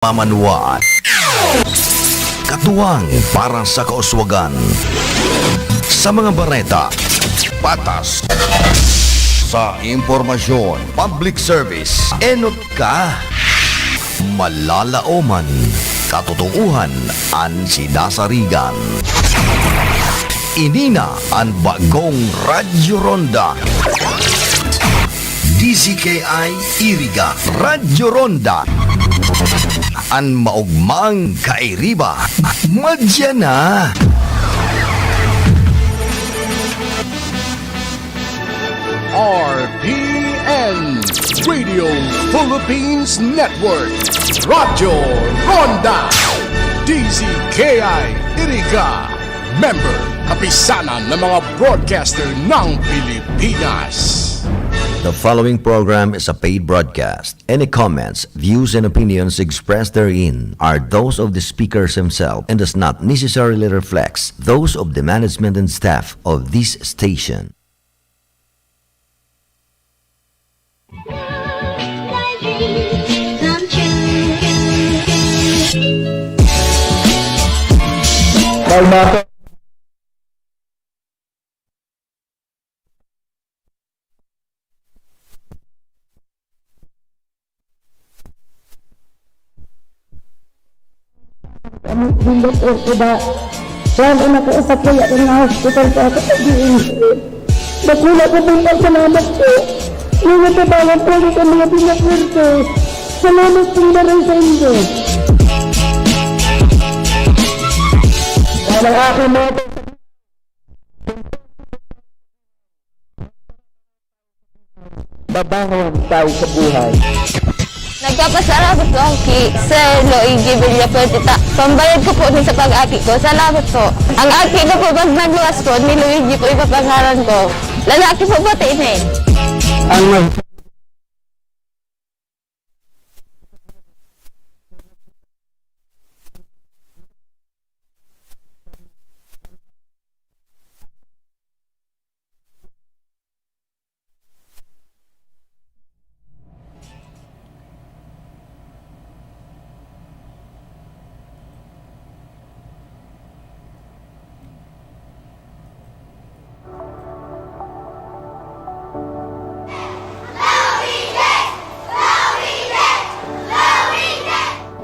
Mamanwaan. Katuwang para sa kauswagan. Sa mga bareta, patas. Sa impormasyon, public service, enot ka. Malalaoman, katotohanan, ang sinasarigan. Inina ang bagong Radyo Ronda. DZKI Iriga Radyo Ronda. Ang maugmang kairiba. Madya na. RPN Radio Philippines Network Radyo Ronda DZKI Iriga Member Kapisanan ng mga broadcaster ng Pilipinas. The following program is a paid broadcast. Any comments, views, and opinions expressed therein are those of the speakers himself and does not necessarily reflect those of the management and staff of this station. Hindi po iba. Lalo na po sa kuya ng hospital po ako pag-iinit. Bakula po po ang salamat po. Mga tabawan po ng mga pinapwerte. Salamat po na rin sa inyo. Dahil ang aking mga babangon tayo sa buhay. Nagpapasalamat po ako kay Sir Luigi Villafuerte. Pambayad ko po sa pag-aki ko. Salamat po. Ang aki ko po pag nagluwas ko, ni Luigi po ipapangalan ko. Lalaki po ba tinin? Ang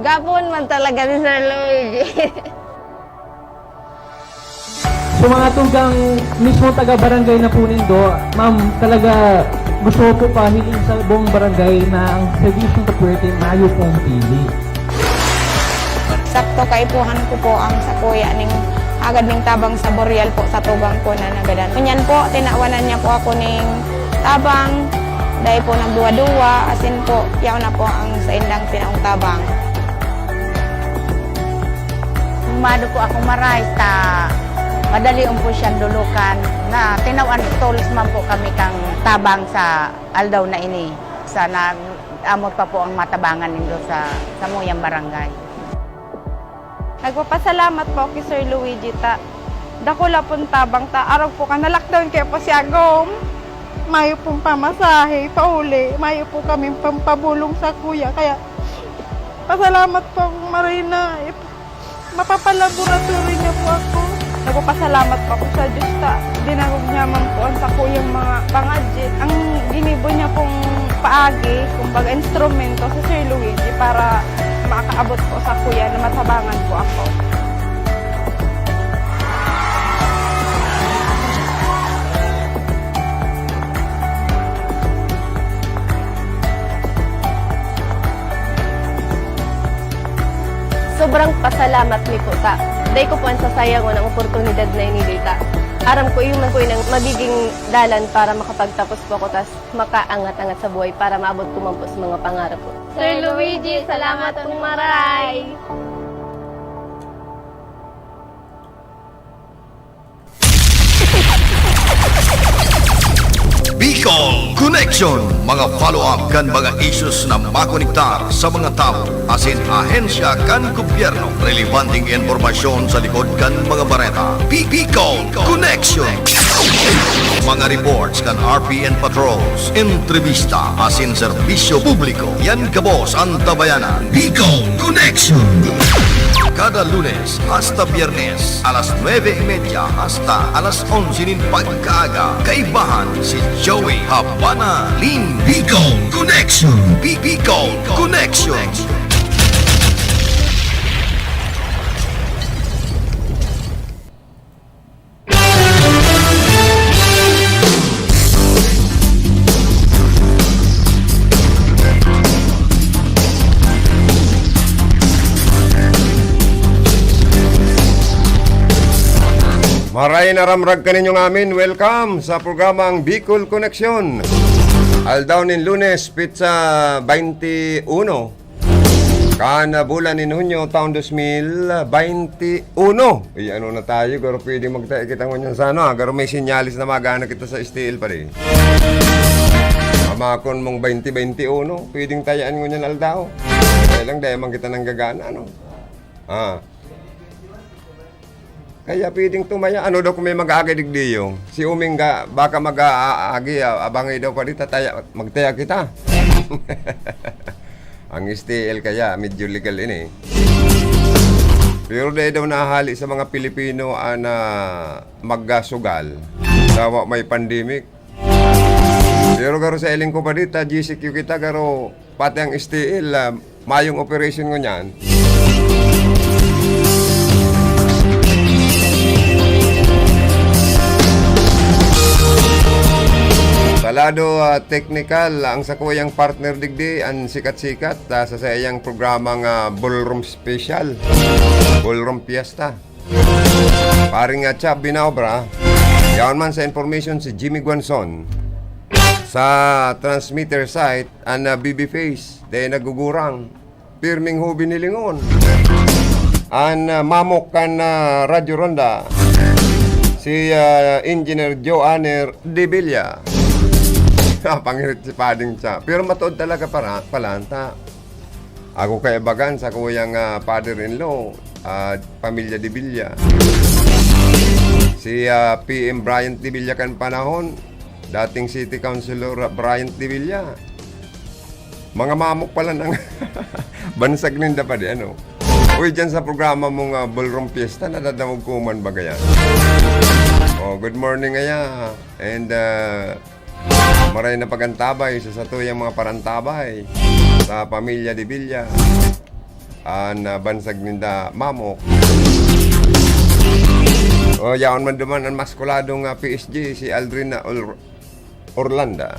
Gapon man talaga ni Sir Luigi. So mga tugang mismo taga-barangay na po nindo, ma'am, talaga gusto ko pahiling sa buong barangay na ang serbisyong kapwerte mayo pong pili. Sakto kaipuhan ko po ang sa kuya ning agad ning tabang sa boreal po sa tugang ko na nagadan. Kunyan po, tinawanan niya po ako ning tabang. Dahil po nagduwa-duwa, asin po, yaw na po ang sa indang tinaong tabang. Mado po ako maray ta madali po siyang dulukan na tinawan tulis man po kami kang tabang sa aldaw na ini sana amot pa po ang matabangan nindo sa Muyang Barangay. Nagpapasalamat po kay Sir Luigi ta. Dakula pong tabang ta. Araw po ka na-lockdown kayo po si Agom. Mayo pong pamasahe, pauli. Mayo po kami pampabulong sa kuya. Kaya pasalamat po akong Marina. Mapapalaboratory niya po ako. Nagpapasalamat po ako sa Diyos ta. Dinagog niya man po ang sa kuyang mga pangadjit. Ang ginibo niya pong paagi, kumbaga instrumento sa Sir Luigi para makaabot po sa kuya na matabangan po ako. Sobrang pasalamat mi po ta. Dahil ko po ang sasayangon ang oportunidad na inilita. Aram ko yung man ko yung magiging dalan para makapagtapos po ako tas makaangat-angat sa buhay para maabot ko man po sa mga pangarap ko. Sir Luigi, salamat pong maray! Bicol Connection. Mga follow-up kan mga issues na makonektar sa mga tao asin ahensya kan gobyerno. Relevanting informasyon sa likod kan mga bareta. Bicol Connection. mga reports kan RPN Patrols, entrevista asin serbisyo publiko. Yan kabos ang tabayanan. Bicol Connection. Kada Lunes hasta Biyernes, alas 9:30 hasta alas 11 nin pagkaaga. Kaibahan si Joey Habana Lin. Bicol Connection. Bicol Connection. Maray na ramrag ka ninyong amin. Welcome sa programang Bicol Connection. Aldaw nin Lunes, pizza 21. Kana bulan nin Hunyo, taon 2021. Ano na tayo, garo pwede magtayo kita ngunyan sa ano. Garo may sinyalis na magana kita sa STL pa rin. Amakon mong 2021, pwedeng tayaan ngunyan aldaw. Kaya lang dahil man kita nang gagana, ano. Kaya pwedeng tumaya. Ano daw kung may mag-aagay digdiyo? Si Uming baka mag-aagi, abangay daw pa dito, magtaya kita. Ang STL kaya, medyo legal ini. Pero dahil daw nahali sa mga Pilipino na magsugal. Dawa may pandemic. Pero garo sa iling ko pa dito, GCQ kita, garo pati ang STL, mayong operation ko niyan. Salado technical ang sakuyang partner digdi ang sikat-sikat sa sayang programang Ballroom Special, Ballroom Fiesta. Paring Chab Binaobra, yaon man sa information si Jimmy Guanzon. Sa transmitter site, ang BB Face, dahil nagugurang, pirming hubi nilingon. Ang mamok kan Radyo Ronda, si Engineer Joanner De Villa. Pangirit si Pading siya. Pero matuod talaga palanta. Ako kay bagan sa kuyang father-in-law, pamilya De Villa. Si PM Bryant De Villa kan panahon, dating City Councilor Bryant De Villa. Mga mamok pala ng bansag ninda pa di, ano. Uy, dyan sa programa mong Ballroom Fiesta, nadadamog kuman ba gaya? Oh, good morning ngaya. And maray na pagantabay sa satuyang mga parantabay sa pamilya De Villa na bansag ninda mamok. O yaon man duman ang maskuladong PSG si Aldrin Orlanda.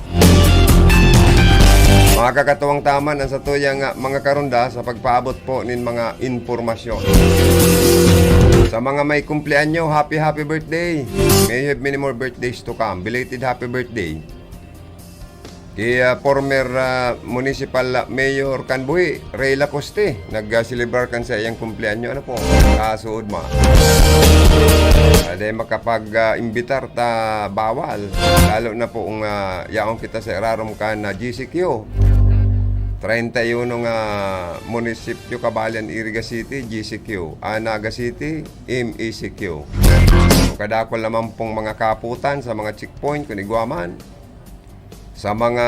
Mga kakatuwang taman ang satuyang mga karunda sa pagpaabot po nin mga informasyon. Sa mga may kumpleanyo, happy birthday. May you have many more birthdays to come. Belated happy birthday. Kaya former Municipal Mayor Kanbuhi, Ray Lacoste, nag-celebrar kan sa iyang kumpleanyo. Ano po? Kasuod mo. Dahil makapag-imbitar ta bawal. Lalo na po kung yaong kita sa irarom ka na GCQ. 31 munisipyo Kabalian, Iriga City, GCQ. Naga City, MECQ. Kadakol naman pong mga kaputan sa mga checkpoint, kunigwaman. Sa mga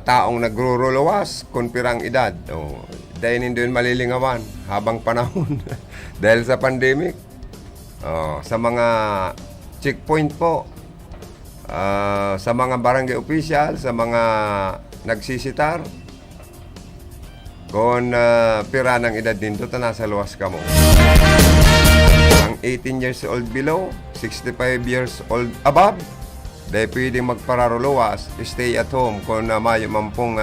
taong nagruruluwas, kunpirang edad. Dahil hindi yun malilingawan habang panahon. Dahil sa pandemic. Sa mga checkpoint po, sa mga barangay official, sa mga nagsisitar, kung pira ng edad din doon, nasa luwas ka mo. Ang 18 years old below, 65 years old above, dahil pwedeng magpararuluwas, stay at home kung mayo man pong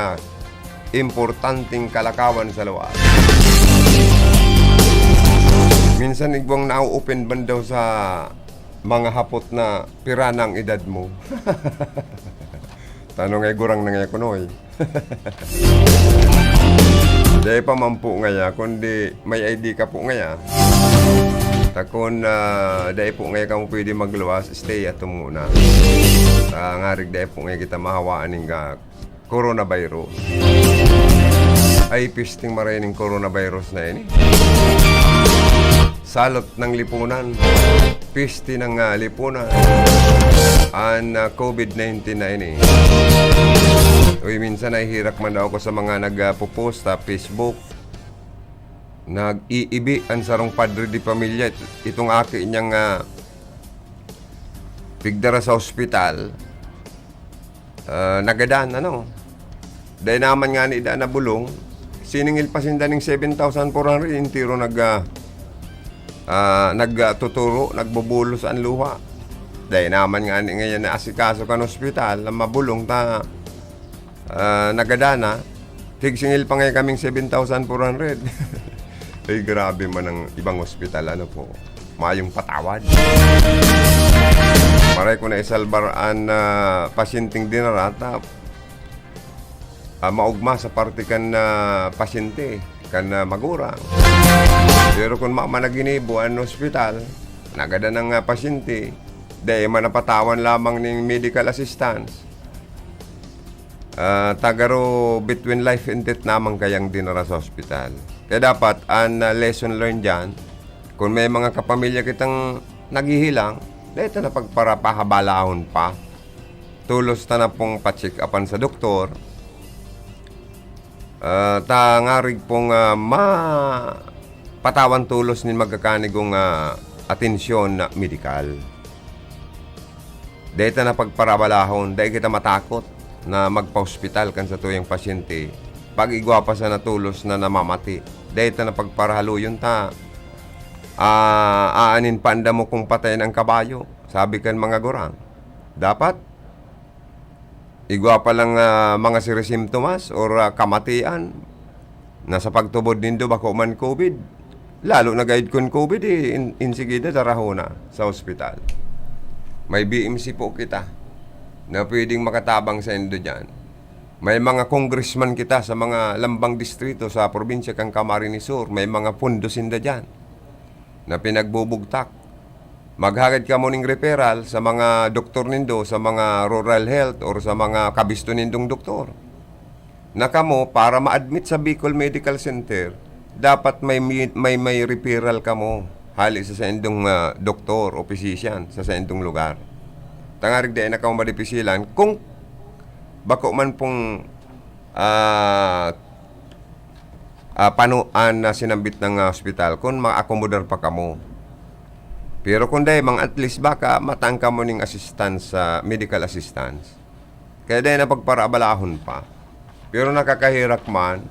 importanteng kalakawan sa luwas. Minsan igwang na-open ban daw sa mga hapot na pira ng edad mo. Tanong ay gurang na nga kunoy. Dahil pa man po ngaya, kundi may ID ka po ngaya. Takon dahil po ngayon ka mo pwede magluwas, stay at muna. Ngarig dahil po ngayon kita mahawaan ng coronavirus. Ay pisting maraming coronavirus na yun. salot ng lipunan, piste ng lipunan, ang COVID-19 na ini. Uy, minsan nahihirak man daw ako sa mga nagpo-post sa Facebook. Nag-iibi ang sarong padre di pamilya. Itong aki niyang pigdara sa ospital. Nagadan, ano? Dahil naman nga ni na bulong, siningil pa sinda ng 7,400, intiro nagtuturo, nagbubulos ang luha. Dahil naman nga ni ngayon na asikaso ka ng ospital, mabulong ta nagadana, tigsingil pa ngayon kaming 7,400. Ay, grabe man ang ibang ospital, ano po, mayong patawad. Maray ko na isalbar ang pasyenteng dinarata, maugma sa parte kan pasyente, kan magurang. Pero kung managinibo ang ospital, nagada ng pasyente, dahil manapatawan lamang ng medical assistance, tagaro between life and death namang kayang dinara sa ospital. Kaya dapat ang lesson learned dyan, kung may mga kapamilya kitang naghihilang, dahil na pagparapahabalahon pa, tulos ta na pong pa-check upan sa doktor, tangarig pong patawan tulos nin magkakanigong atensyon na medikal. Dahil na pagparabalahon, dahil kita matakot na magpa-hospital kan sa tuyang pasyente, pag igwa pa sa natulos na namamati, dahil na pagparahalo yun ta, aanin panda mo kung patayin ang kabayo, sabi kan mga gurang. Dapat, igwa pa lang mga sirisimptomas or kamatian, na sa pagtubod nindo bako man COVID, lalo na guide kon COVID, insigida daraho na sa ospital. May BMC po kita, na pwedeng makatabang sa indo dyan. May mga congressman kita sa mga lambang distrito sa probinsya kang Camarines Sur. May mga pundo sinda dyan na pinagbubugtak. Maghagad ka mo ng referral sa mga doktor nindo, sa mga rural health or sa mga kabisto nindong doktor. Na kamo, para ma-admit sa Bicol Medical Center, dapat may referral ka mo hali sa indong doktor o physician sa indong lugar. Tangarig dahil na kamo madipisilan kung bako man pong panuan na sinambit ng hospital kung ma-accommodar pa kamo. Pero kung dahil at least baka matangka mo ng assistance, medical assistance. Kaya dahil na pagparabalahon pa. Pero nakakahirak man,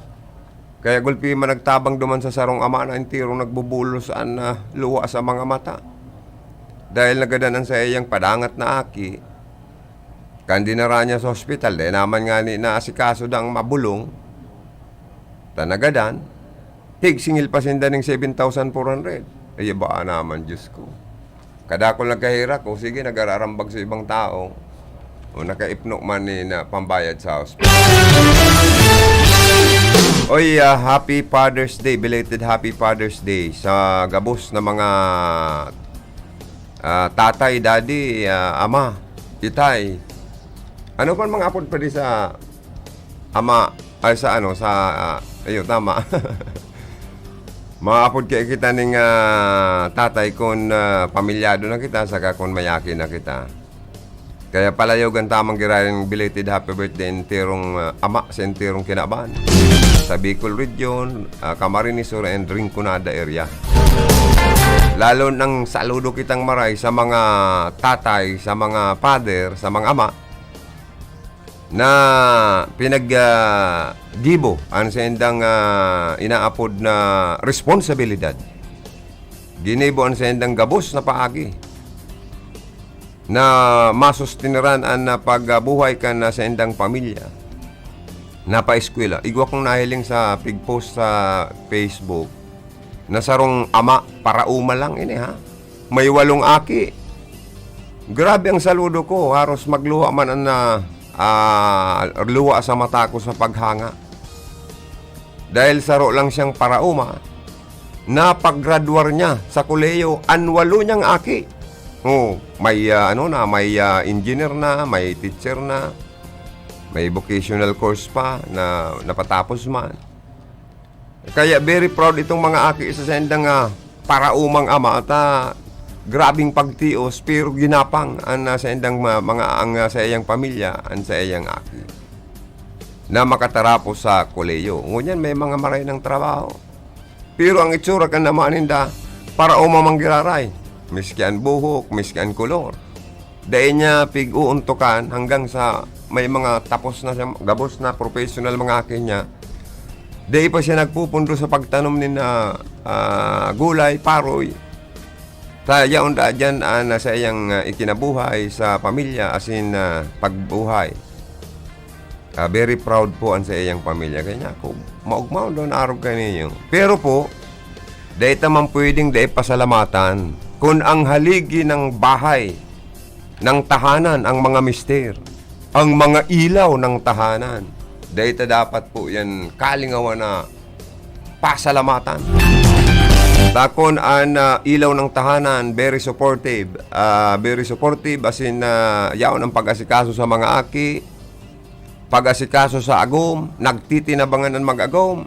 kaya gulpi man nagtabang duman sa sarong ama na intirong nagbubulos luwa sa mga mata. Dahil nagadanan sa iyang padangat na aki, kandinara niya sa hospital, dahil naman nga ni naasikaso dang mabulong, tanagadan, higsingil pa sinda ng 7,400. Ay, ba naman, Diyos ko. Kadakol nagkahirak, o sige, nagararambag sa ibang tao, o nakaipnok man ni na pambayad sa hospital. Oy, Happy Father's Day, belated Happy Father's Day sa gabos na mga tatay, daddy, ama, itay. Ano pa mga apod pa di sa ama, ay sa ano, sa, ayun, tama. Mga apod kaya kita ng tatay kung pamilyado na kita, saka kung mayaki na kita. Kaya palayog ang tamang girayan belated happy birthday entirong ama sa entirong Kinaban. Sa Bicol Region, Camarines Sur and Rinconada area. Lalo nang saludo kitang maray sa mga tatay, sa mga father, sa mga ama, na pinag-gibo ang sendang inaapod na responsibilidad. Ginibo ang sendang gabos na paagi na masustiniran ang pagbuhay ka na sendang pamilya na pa-eskwela. Igwa kong nahiling sa pig-post sa Facebook na sarong ama para uma lang ini ha. May 8 aki. Grabe ang saludo ko. Haros magluha man ang luwa sa mata ko sa paghanga. Dahil saro lang siyang parauma, napag-graduar niya sa koleyo, anwalo niyang aki. Oh, may may engineer na, may teacher na, may vocational course pa na napatapos man. Kaya very proud itong mga aki sa sendang para umang ama ta grabing pagtios pero ginapang ang sa endang mga ang sa iyang pamilya ang sa iyang aki na makatarapos sa koleyo. Ngunyan may mga maray ng trabaho. Pero ang itsura kan naman ninda para umamang giraray. Miski ang buhok, miski ang kolor. Dahil niya pig-uuntukan hanggang sa may mga tapos na siya, gabos na professional mga akin niya. Dahil pa siya nagpupundo sa pagtanom ni na gulay, paroy. Kaya unda dyan sa iyang ikinabuhay sa pamilya as in pagbuhay. Very proud po ang sa iyang pamilya. Kaya ako, maugmaw doon arog ka ninyo. Pero po, dahil tamang pwedeng dahil pasalamatan kung ang haligi ng bahay, ng tahanan, ang mga mister, ang mga ilaw ng tahanan, dahil dapat po yan kalingawan na pasalamatan. Takon ang ilaw ng tahanan, very supportive as in yaon ang pag-asikaso sa mga aki, pag-asikaso sa agom, nagtitinabangan ng mag-agom,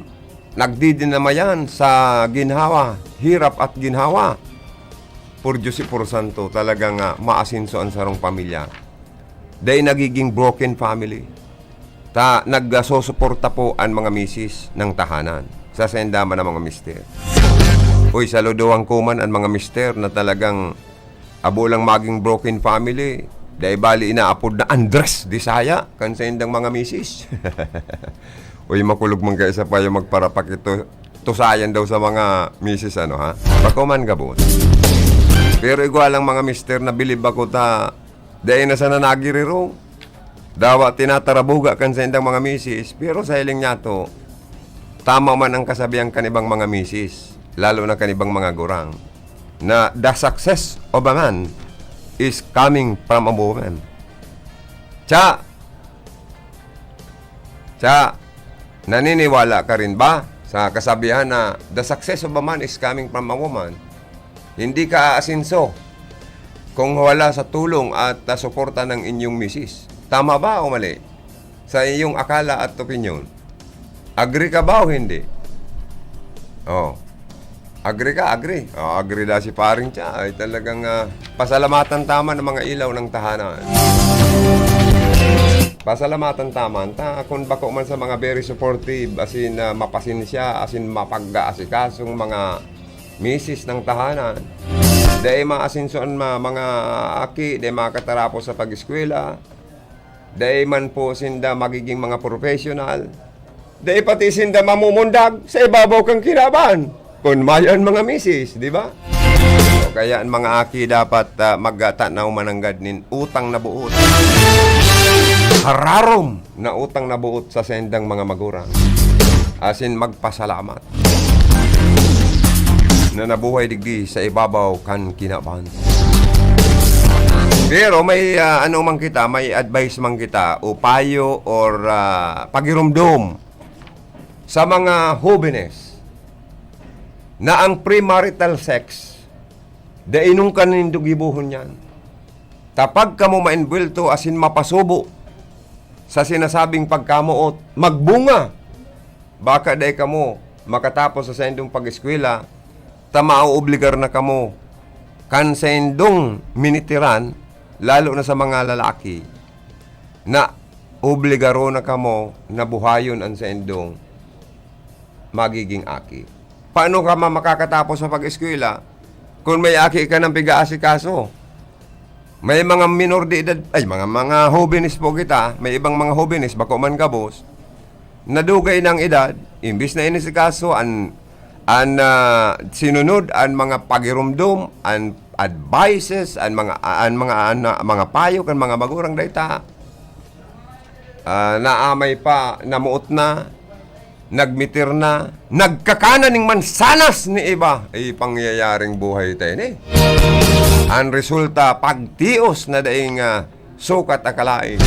nagdidinamayan sa ginhawa, hirap at ginhawa. Por Diyos por Santo, talagang maasinso ang sarong pamilya. Dahil nagiging broken family. Nagsusuporta po ang mga misis ng tahanan sa sendaman ng mga mister. Uy, saluduhan ko man ang mga mister na talagang abulang maging broken family. Dahil bali inaapod na Andres Disaya kan sendang mga misis. Uy, makulog man kayo sa payo magparapak ito. Tusayan daw sa mga misis ano ha. Bako man gabot. Pero igual ang mga mister na bilib ako dahil na sa nanagiriro. Dawa tinatarabuga kan sendang mga misis. Pero sa hiling niya to, tama man ang kasabihan kanibang mga misis. Lalo na kanibang mga gurang. Na the success of a man is coming from a woman. Cha, naniniwala ka rin ba sa kasabihan na the success of a man is coming from a woman? Hindi ka aasinso kung wala sa tulong at suporta ng inyong misis. Tama ba o mali? Sa iyong akala at opinyon. Agree ka ba o hindi? Oh. Agree ka? Agree. Oh, agree na si paring siya. Ay talagang pasalamatan tama ng mga ilaw ng tahanan. Pasalamatan tama. Kung bako man sa mga very supportive, as in mapasinsya, as in mapag-aasikasong mga misis ng tahanan. Dahil maasinsoan mga aki, dahil makatarapos sa pag-eskwela. Dahil man po sinda magiging mga professional. Dahil pati sinda mamumundag sa ibabaw kang kinaban. Kung mayan mga misis, di ba? So, kaya ang mga aki dapat magtanaw mananggad nin utang na buot. Hararom na utang na buot sa sendang mga magurang. As in magpasalamat. Na nabuhay digdi sa ibabaw kan kinaban. Pero may ano man kita, may advice man kita o payo or pagirumdum sa mga jóvenes na ang premarital sex da inong kanindog gibuhon yan. Tapag ka mo ma-inbuelto asin mapasubo sa sinasabing pagkamuot, magbunga. Baka day ka mo makatapos sa sendong pag-eskwela, tamao-obligar na ka mo kan sendong minitiran, lalo na sa mga lalaki, na obligaro na ka mo na buhayon ang sendong magiging aki. Paano ka makakatapos sa pag-eskwela kung may aki ka ng piga-asikaso? May mga minor de edad, ay mga jóvenes po kita, may ibang mga jóvenes, bako man kabos, nadugay ng edad, imbis na inisikaso, sinunod ang mga pagirumdum, ang advices, ang mga payo kan mga magurang dayta. Naamay pa, namuot na, nagmitir na, nagkakana ning mansanas ni iba, ay pangyayaring buhay tayo ni. Ang resulta, pagtios na daing sukat akalain.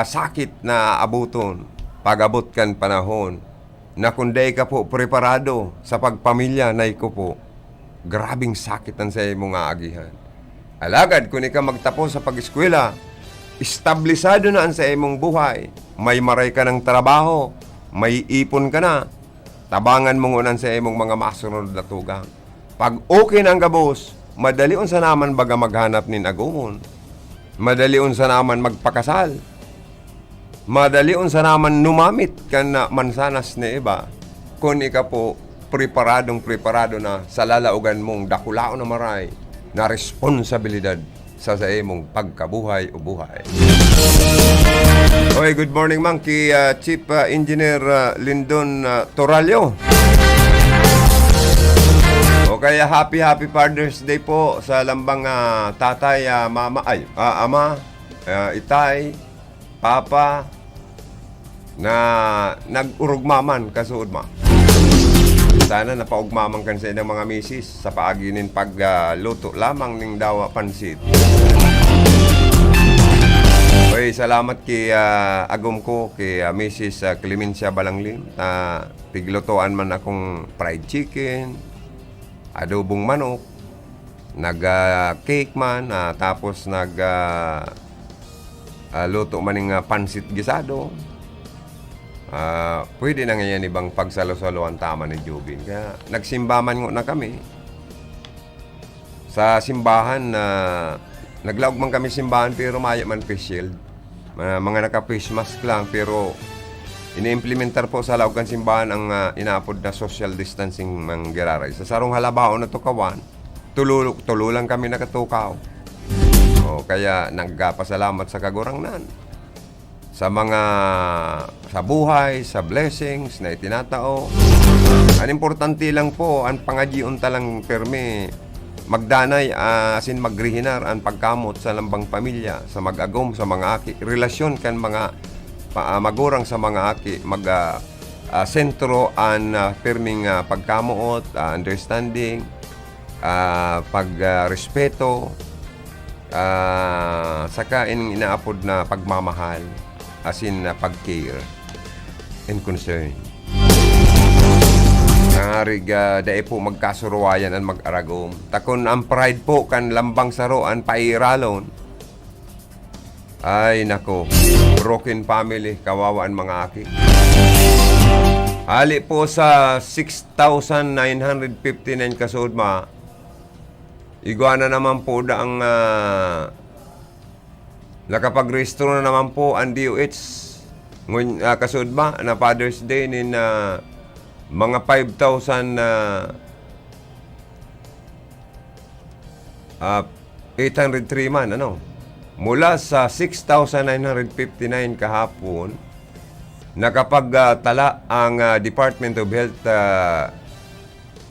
Sakit na abuton, pag-abot kan panahon, na kunday ka po preparado sa pagpamilya na iko po, grabing sakit ang sa imong aagihan. Alagad, kung ikaw magtapos sa pag-eskwela, establisado na ang sa imong buhay, may maray ka ng trabaho, may ipon ka na, tabangan mo ngunan sa imong mga masunod na tugang. Pag okay nang gabos, madali unsa naman baga maghanap nin agumon. Madali unsa naman magpakasal. Madali unsa naman numamit kan na mansanas ni iba. Kung ika po preparado na sa lalaugan mong dakulaon na maray na responsibilidad sa imong pagkabuhay o buhay. Okay, good morning ma'am kay Chief Engineer Lindon Toralio. O kaya happy Father's Day po sa lambang tatay, mama, ama, itay, papa na nag-urugmaman kasuod ma. Sana napaugmaman kan sa inyong mga misis sa paaginin pagluto lamang ning dawa pansit. Okay, salamat kay agom ko kay Mrs. Clemencia Balanglim na tiglutoan man akong fried chicken, adobong manok, cake man, tapos luto man ng pansit gisado. Pwede na ngayon ibang pagsalo-salo ang tama ni Jubin. Kaya nagsimbaman na kami. Sa simbahan, naglaog man kami simbahan pero maya man face shield. Mga naka-face mask lang pero ini-implementar po sa laogan simbahan ang inaapod na social distancing ng giraray. Sa sarong halabao na tukawan, tulo lang kami nakatukaw. Kaya nagpasalamat sa kagurangnan. Sa buhay, sa blessings na itinatao. Ang importante lang po, ang pangajiun talang perme, magdanay, asin magrihinar, ang pagkamot sa lambang pamilya, sa mag-agom, sa mga aki, relasyon kan mga magurang sa mga aki, sentro ang perming pagkamuot, understanding, pagrespeto, saka inaapod na pagmamahal, asin pag-care and concern. Nangarig dae po magkasuruwayan ang mag-aragom. Takon ang pride po kan lambang saroan pairalon. Ay nako, broken family, kawawaan mga aki. Hali po sa 6,959 kasudma. Iguana naman po daang nakapag-restro na naman po ang DOH kasudma na Father's Day nin mga 5,803 man, mula sa 6,959 kahapon, nakapagtala ang Department of Health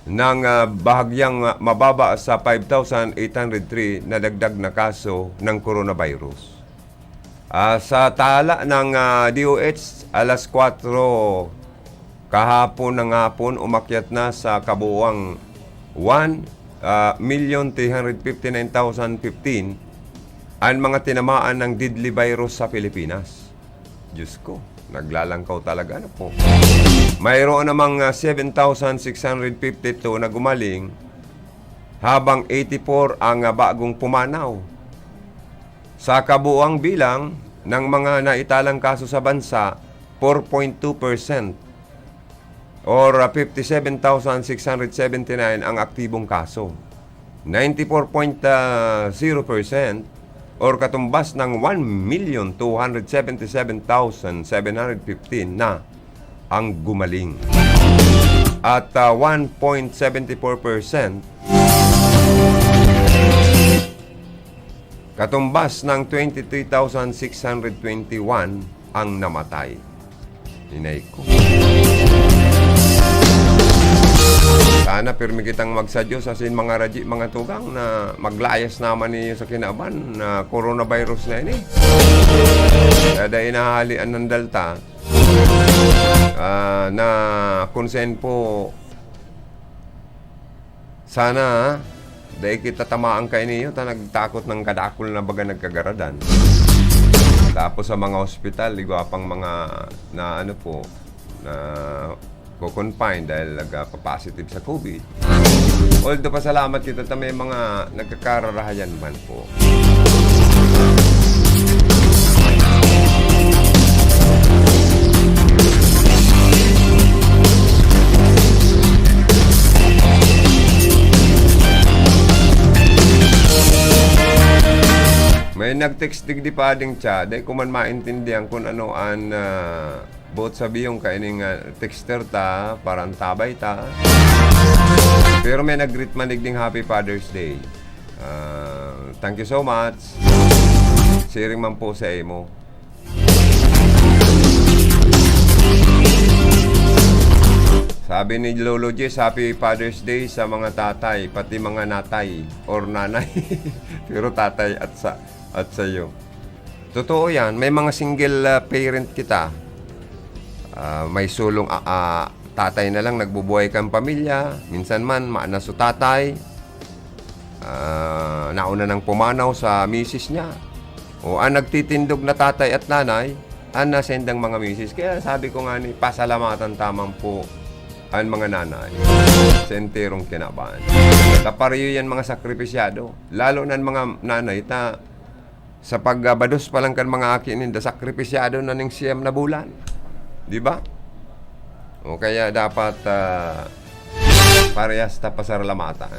ng bahagyang mababa sa 5,803 na dagdag na kaso ng coronavirus. Sa tala ng DOH, alas 4 kahapon ng hapon, umakyat na sa kabuuang 1,359,015 ang mga tinamaan ng deadly virus sa Pilipinas. Diyos ko, naglalangkaw talaga na po. Mayroon namang 7,652 na gumaling, habang 84 ang bagong pumanaw. Sa kabuuang bilang ng mga naitalang kaso sa bansa, 4.2% or 57,679 ang aktibong kaso. 94.0% or katumbas ng 1,277,715 na ang gumaling. At 1.74% katumbas ng 23,621 ang namatay. Inay ko. Sana pirmi kitang magsadyo sa sin mga raji, mga tugang na maglayas naman niyo sa kinaban na coronavirus na ini. Kada inahalian ng dalta na konsen po sana dahil kita tamaan kayo niyo ta nagtakot ng kadakol na baga nagkagaradan. Tapos sa mga ospital, ligwapang mga na ano po na ko-confine dahil nagpa-positive sa COVID. Although pasalamat kita ta may mga nagkakararahayan man po. nag-text digdi pa ding cha, day ko man maintindihan kung ano an both sabi yung kaining texter ta, parang tabay ta. Pero may nag-greet man digding Happy Father's Day. Thank you so much. Sharing man po sa imo. Sabi ni Lolo Jess, Happy Father's Day sa mga tatay, pati mga natay or nanay. Pero tatay at sa iyo. Totoo yan, may mga single parent kita. May sulong tatay na lang nagbubuhay kang pamilya. Minsan man, maana so tatay. Nauna nang pumanaw sa misis niya. O ang nagtitindog na tatay at nanay, ang nasendang mga misis. Kaya sabi ko nga ni, pasalamatan tamang po ang mga nanay sa enterong kinabahan. Kapareho yan mga sakripisyado. Lalo na mga nanay ta sa pagbados pa lang kan mga akin da sakripisyado na ning siyam na bulan. Di ba? O kaya dapat parehas ta pasalamatan.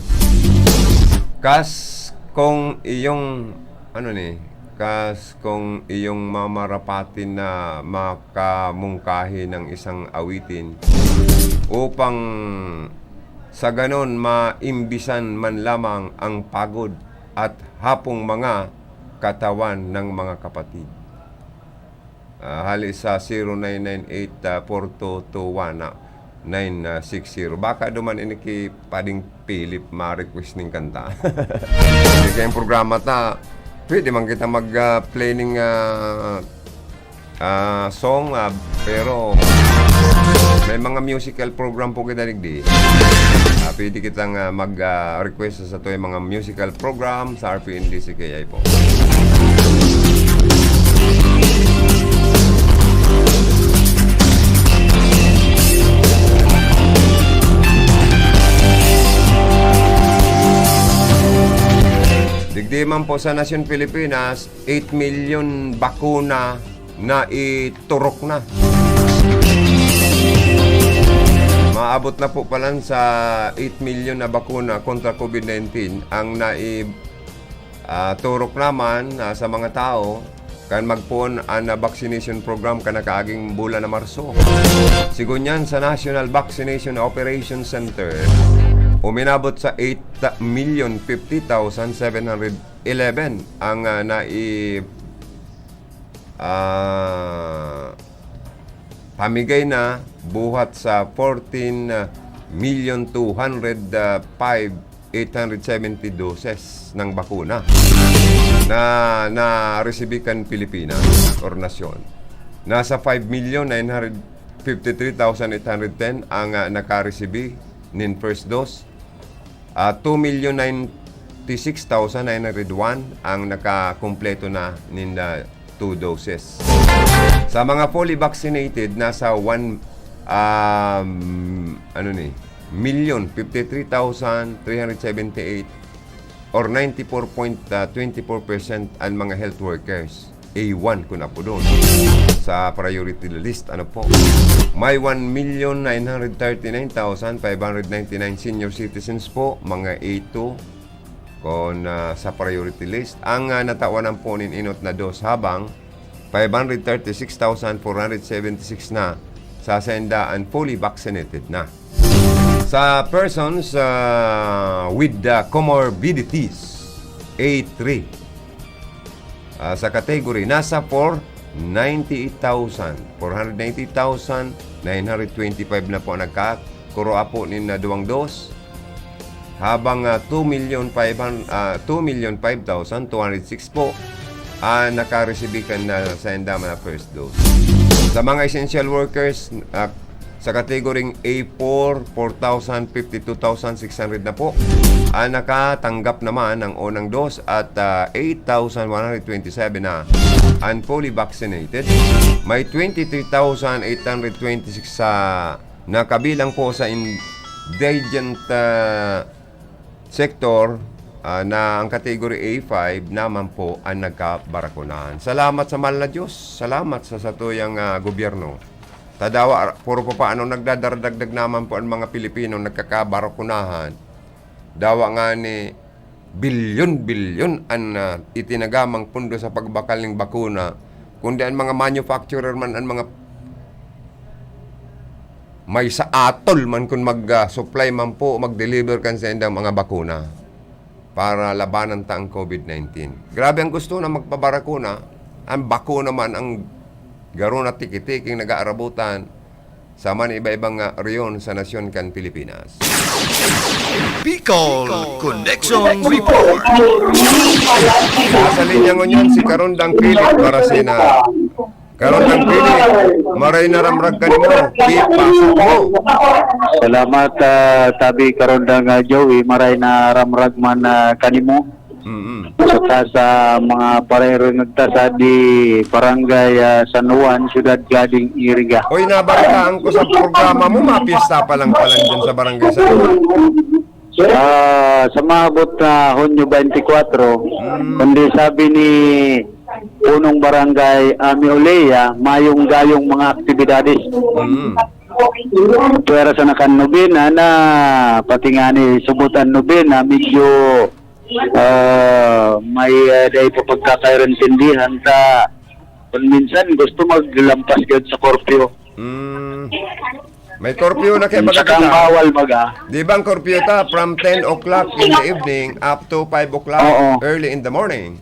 Kas kung iyong kung iyong mamarapatin na makamungkahi ng isang awitin upang sa ganon maimbisan man lamang ang pagod at hapong mga katawan ng mga kapatid. Hali sa 0998-4221-960. Baka duman iniki pading Philip ma-request ning kanta. Hindi kayong programa ta. Pwede man kita mag-play ning song, pero may mga musical program po kita digdi. Pwede kitang mag-request sa ito yung mga musical program sa RPNDCKI po. Digdi man po sa Nasyon Pilipinas, 8 million bakuna na iturok na. Maabot na po pala sa 8 million na bakuna kontra COVID-19 ang turok naman sa mga tao kan magpuon ang vaccination program ka nakaaging bulan na Marso. Sigunyan sa National Vaccination Operation Center, uminabot sa 8,050,711 ang pamigay na buhat sa 14,205,870 doses ng bakuna na resibikan Pilipinas or nasyon. Nasa 5,953,810 ang nakaresibi nin first dose. 2,096,901 ang nakakumpleto na nin 2 doses. Sa mga fully vaccinated, nasa 1,053,378 or 94.24% ang mga health workers. A1 ko na po doon. Sa priority list, may 1,939,599 senior citizens po, mga A2 kung sa priority list. Ang natawanan po nin inot na dos habang 536,476 na sa sendaan fully vaccinated na. Sa persons with comorbidities, A3, sa category, nasa 498,925 na po nagkakuroa po nin na 2 dos. Habang 2,005,206 po nakaresibikan na sa endama na first dose. Sa mga essential workers, sa kategoring A4, 4,052,600 na po nakatanggap naman ng unang dose at 8,127 na unfully vaccinated. May 23,826 na kabilang po sa indigent sector na ang category A5 naman po ang nagkabarakunahan. Salamat sa mahal na Diyos. Salamat sa satuyang gobyerno. Tadawa, puro pa paano nagdadardagdag naman po ang mga Pilipino nagkakabarakunahan. Dawa nga ni bilyon-bilyon ang itinagamang pundo sa pagbakal ng bakuna, kundi ang mga manufacturer man, ang mga may sa atol man kung mag-supply man po, mag-deliver kan sa indang mga bakuna para labanan ta ang COVID-19. Grabe ang gusto na magpabarakuna, ang bakuna man ang garo na tiki-tiking nag-aarabutan sa man iba-ibang reyon sa nasyon kan Pilipinas. Bicol Connection Report. Nasa linya ngunyan si Karondang Philip para sina Karondang Philip, maray naramrag ka mo, ipasok mo. Salamat tabi karondang Joey, maray na ramrag man kanimo. Saka sa mga parero nagtasa di Barangay San Juan, Ciudad Gading, Iriga. Hoy, nabalitaan ko sa programa mo, mapista pa lang dyan sa Barangay San Juan. Sa maabot na Hunyo 24, kundi sabi ni Punong Barangay Ami Olea, mayong gayong mga aktibidades. Pwera sa nakan nobena na pati nga ni subutan nobena, medyo may dahil po pagkakairintindihan ta kung minsan gusto maglampas yun sa korpyo. May curfew na kayo Sakang magkakata. bawal maga. Di ba ang curfew ta from 10 o'clock in the evening up to 5 o'clock Oo. early in the morning?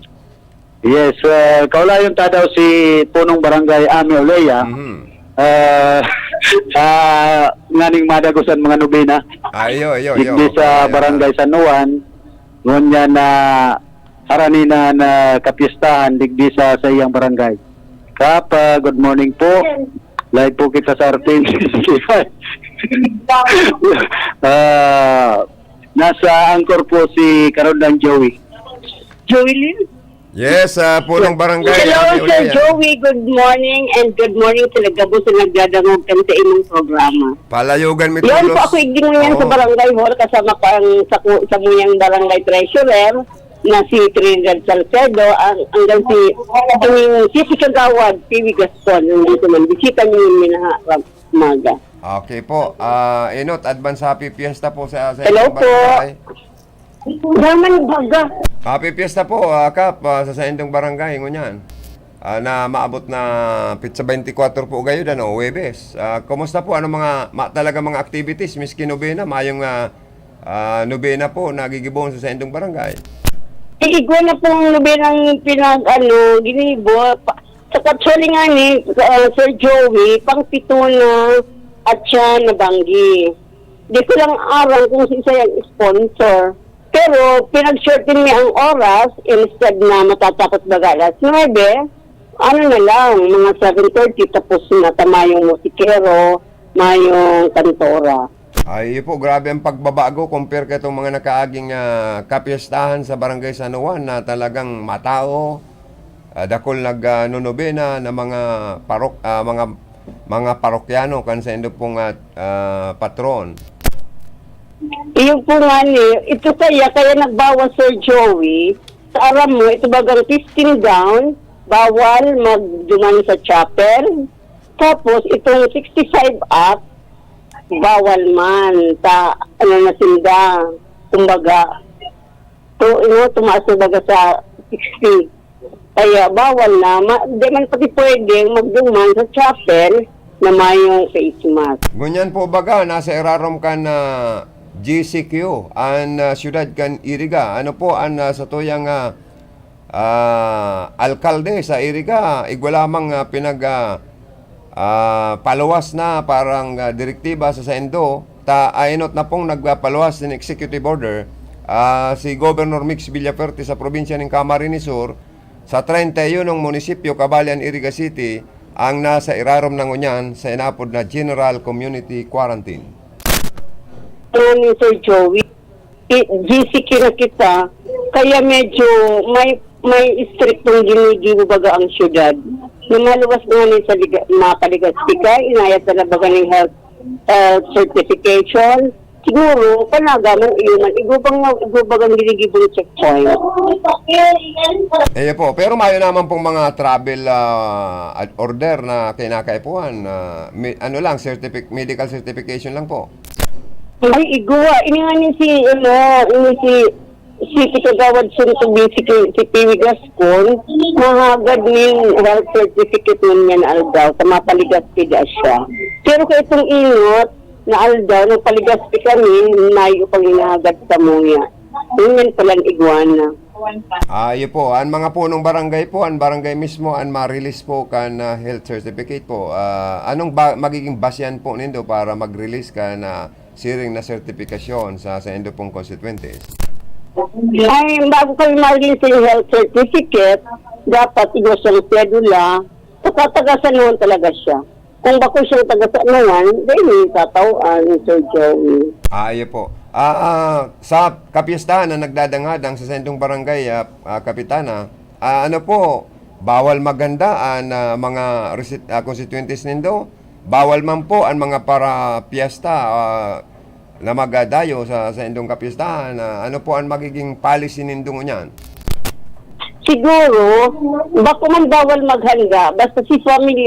Yes, kaulayon ta daw si Punong Barangay Ami Olea. Nganing madagusan mga nobena. Ayo. Hindi sa Barangay San Juan, ngunya na haranina na kapistahan digdi sa iyang barangay. Kap, good morning po. Live po kita sa RTN. Nasa angkor po si Karondang Joey. Joey Lynn? Yes, punong barangay. Hello, Ami Sir Olea. Joey. Good morning and good morning sa nagabo sa nagdadangog kami sa inyong programa. Palayugan mi Yan tulos. po ako igdingan sa Oo. barangay hall kasama ko ang sa muyang barangay treasurer na si Trinidad Salcedo hanggang si City Kagawad, PV Gaston. Nandito man, bisita niyo yung minaha maga. Okay po. Inot, advance happy fiesta po sa Hello inyong po. barangay. Naman baga. Happy fiesta po, Kap, sa indong barangay, ngunyan. Na maabot na pizza 24 po gayo no, Huwebes. Kumusta po? Ano mga talaga mga activities, miski nobena, mayong nobena po nagigibon sa indong barangay? Igwa na pong lubirang ginibo. Sa katsuli nga ni Sir Joey, pang pito na at siya nabanggi. Di ko lang aral kung si siya yung sponsor. Pero pinag-shorten niya ang oras instead na matatapos baga alas 9, ano na lang, mga 7:30 tapos na tamayong musikero, mayong kantora. Ay po, grabe ang pagbabago compare ka itong mga nakaaging kapiestahan sa Barangay San Juan na talagang matao, dakol nag-nonobena na mga mga parokyano kan sa indo pong patron. Yung po nga ito kaya nagbawas Sir Joey, sa aram mo, ito bagang 15 down, bawal magduman sa chapel, tapos itong 65 up, bawal man, na sinda, kumbaga, tumaas na baga sa 60. Kaya bawal na, di man pati pwedeng magduman sa chapel na mayong face mask. Ngunyan po baga, nasa irarom ka na GCQ, ang siyudad kan Iriga. Ano po ang sa tuyang alkalde sa Iriga? Igwa lamang paluwas na parang direktiba sa Sendo. Aynot na pong nagpaluwas ng executive order si Governor Mix Villaferte sa probinsya ng Camarines Sur sa 31 ng munisipyo Cabalian, Iriga City ang nasa irarom ng unyan sa inapod na General Community Quarantine. Ni Sir Joey, GCQ na kita, kaya medyo may striktong ginigibo baga ang syudad. Lumaluwas nga ni sa makaligastika, inayat na baga ng health certification. Siguro, panagaman iyon, igubang ginigibong checkpoint. Po, pero mayo naman pong mga travel order na kinakaipuan. Ano lang, medical certification lang po. Ay, igwa. Ini nga ni si City Kagawad Suntubi, si Piwi Gascon, mahagad ng health certificate nun yan aldaw, tamapaligaspi da siya. Pero kaya itong inot, na aldaw, nung paligaspi kami, mayo pang inahagad sa muya. Yun yan palang iguana. Iyo po, ang mga punong barangay po, ang barangay mismo, ang ma-release po kan health certificate po. Anong magiging basyan po nindo para mag-release ka na siring na sertifikasyon sa indo pong constituentes? Ay, bago kami ma-release yung health certificate, dapat igos yung pedula, tatagasan naman talaga siya. Kung bako siyang tagasan naman, dahil tatawaan, Sir Joey. Iyo po. Sa kapistahan na nagdadangadang sa sendong barangay, Kapitana, ano po, bawal maganda ang mga constituentes nindo? Bawal man po ang mga para piyesta na magadayo sa indong kapistahan. Ano po ang magiging policy nindo niyan? Siguro, bako man bawal maghanda, basta si family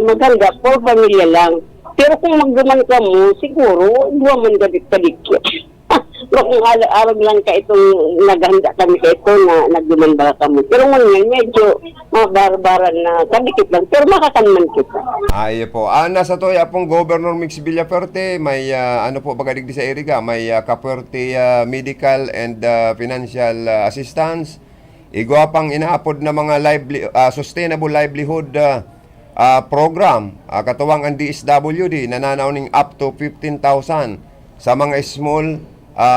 maghanda for pamilya lang. Pero kung magduman ka mo, siguro, duwa man gadik-kadikit. Kung arag lang ka itong naghanda kami ka ito na nagduman ba ka mo. Pero ngayon, medyo mabarbaran na kadikit lang. Pero makakanman kita. Iyo po. Nasa toya pong Governor Mix Villaferte, may ano po bagadig di sa Iriga, may Kapuerte medical and financial assistance. Igwa pang inaapod na mga sustainable livelihood program, katuwang ang DSWD, nananaw ning up to 15,000 sa mga small,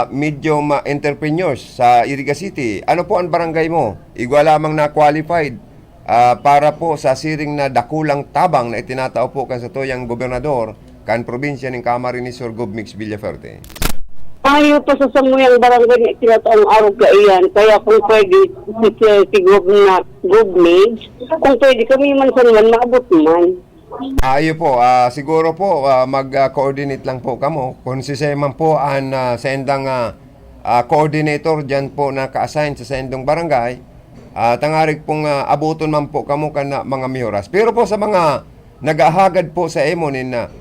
medium entrepreneurs sa Iriga City. Ano po ang barangay mo? Igwa lamang na qualified para po sa siring na dakulang tabang na itinatao po kan sa toyang gobernador kan probinsya ng Camarines Surgob Mix Villaferte. Ayaw pa sa samuyang barangay na tinataong araw ka iyan. Kaya kung pwede si government, kung pwede kami man sa naman, maabot man. Ayo po, siguro po mag-coordinate lang po kamo. Kung si Seman po ang sendang coordinator dyan po na ka-assign sa sendong barangay, tangarig pong abuton man po kamo kan mga mihoras. Pero po sa mga nag-ahagad po sa emonin na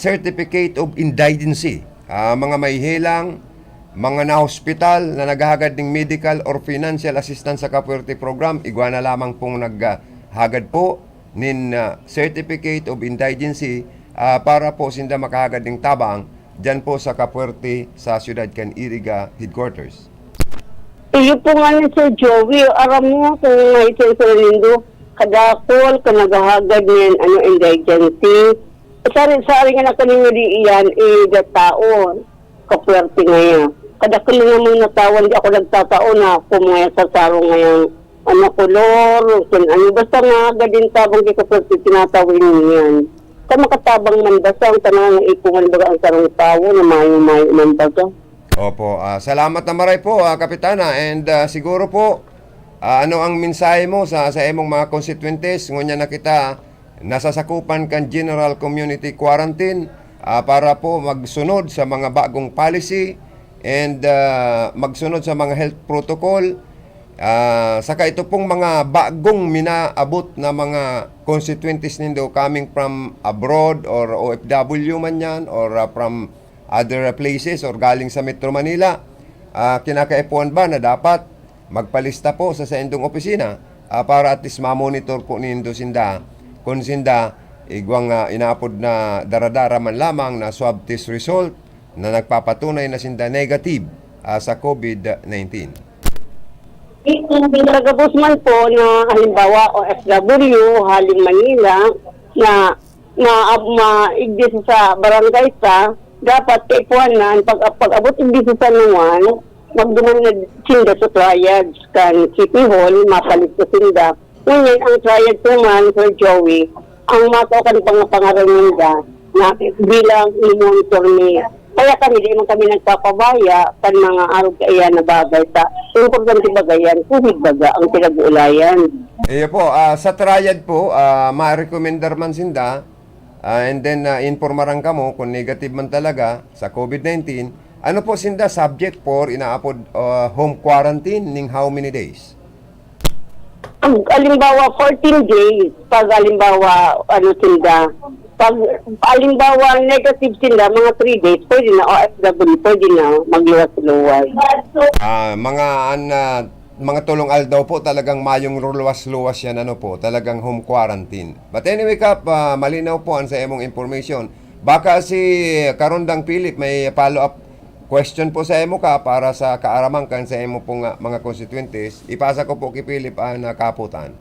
certificate of indigency, mga mahihilang, mga na-hospital na naghahagad ng medical or financial assistance sa Kapuerte program, igwa na lamang pong naghahagad po nin certificate of indigency para po sinda makahagad ng tabang dyan po sa Kapuerte sa Siyudad kan Iriga headquarters. Iyo po nga ni Sir Joey, aram mo kung may Sir Lindo, kadakol, naghahagad niyan, indigency. Sari nga na kanino di iyan, tao, Kapuerte ngayon. Kada kali naman natawan, di ako nagtatao na kumaya sa sarong ngayon, kolor, basta nga gadin tabang di Kapuerte tinatawin niyan. Kung makatabang man basta, ang tanong ng ipungan baga ang sarong tao na mayo-mayo man baga. Opo, salamat na maray po, Kapitana, and siguro po, ano ang mensahe mo sa emong mga constituentes, ngunya na kita, nasasakupan kan General Community Quarantine para po magsunod sa mga bagong policy and magsunod sa mga health protocol. Saka ito pong mga bagong minaabot na mga constituents nindo coming from abroad or OFW man yan or from other places or galing sa Metro Manila. Kinakaipuan ba na dapat magpalista po sa indong opisina para at least ma-monitor po nindo sinda kung sinda igwang inaapod na daradara man lamang na swab test result na nagpapatunay na sinda negative sa COVID-19. Nagabos man po na halimbawa OFW, Haling Manila, na igdis sa barangay sa, dapat kaipuanan, pag-abot igdis sa naman, magduman na sinda sa triads kan City Hall, mapalit sa sinda. Ngunit ang triad po man, Sir Joey, ang matokan pang pangaranida na bilang i-monitor niya. Kaya kami, di man kami nagpapabaya kan mga araw kaya na bagay sa importante bagayan, kubig baga ang pinag-uulayan. Iyo po, sa triad po, ma-recommendar man sinda, and then informarang kamo kung negative man talaga sa COVID-19, ano po sinda subject for inaapod home quarantine ning how many days? Alimbawa 14 days pag alimbawa sinda pag alimbawa negative sila, mga 3 days, pwede na OFW, pwede na magluwas-luwas. Mga tulong aldaw po talagang mayong luwas-luwas yan po, talagang home quarantine. But anyway Kap, malinaw po ang sa imong information. Baka si Karondang Philip may follow-up question po sa imo ka para sa kaaramang kan sa imo pong mga constituentes. Ipasa ko po kay Philip ang kaputan.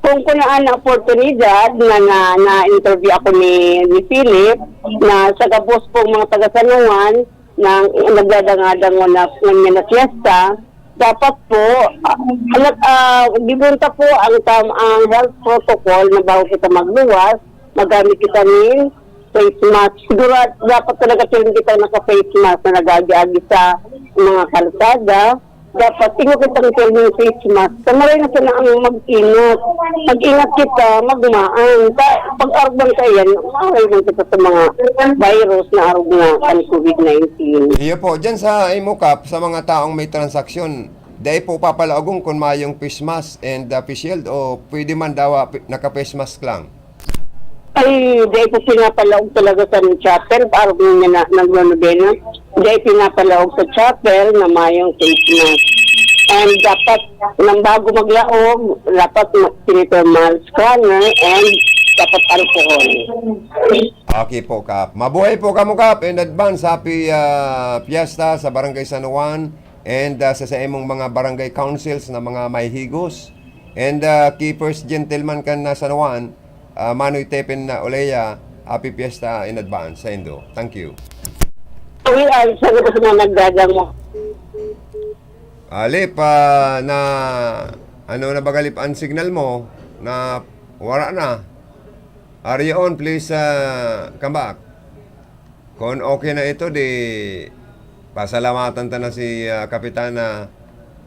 Kung kunaan na oportunidad na interview ako ni Philip na sa gabos pong mga taga-Sanuan na nagdadangadang na fiesta, dapat po gibunta po ang health protocol na bago kita magluwas, magamit kita ni face mask. Siguro dapat talaga kita naka-face mask na nag-agi-agi sa mga kalsada. Dapat tingnan kita ng face mask. Tamaray na sila ang mag-ingat. Mag-ingat kita, magmaan. Pag-arbang ka yan, maaray mo kita sa mga virus na arog na ang COVID-19. Iyo po, dyan sa imo Kap, sa mga taong may transaksyon, dahil po papalaogong kung mayong face mask and face shield o pwede man daw naka-face mask lang? Ay, dahil po pinapalaog talaga sa chapel, parang niya na naglanobena. Dahil pinapalaog sa chapel na mayong face mask. And dapat, nang bago maglaog, dapat thermal scanner and dapat alcohol. Okay po Kap. Mabuhay po kamo Kap. In advance, happy fiesta sa Barangay San Juan and sa imong mga barangay councils na mga mahihigos. And key first gentleman kan na San Juan, Manoy Tepen na Oleya, happy fiesta in advance sa Indo. Thank you. Uy, ay, sabi ko sa mga nagdagang mo. Alip, na ano na bagalip ang signal mo na wala na. Are you on? Please come back. Kung okay na ito, di pasalamatan ta na si Kapitana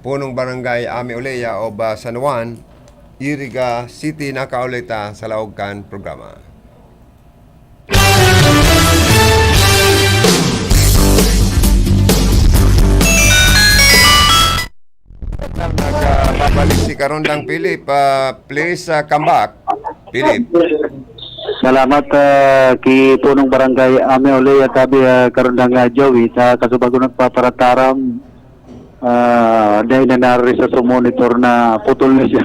Punong Barangay Ami Oleya o San Juan, Iriga City na kaulita sa Laogkan programa. Nagbabalik si Karondang Philip. Please come back. Philip. Salamat kay Punong Barangay Ami Oleya tabi Karondang Joey sa kasubago nagpaparataram dahil na nari sa sumonitor na putol na siya.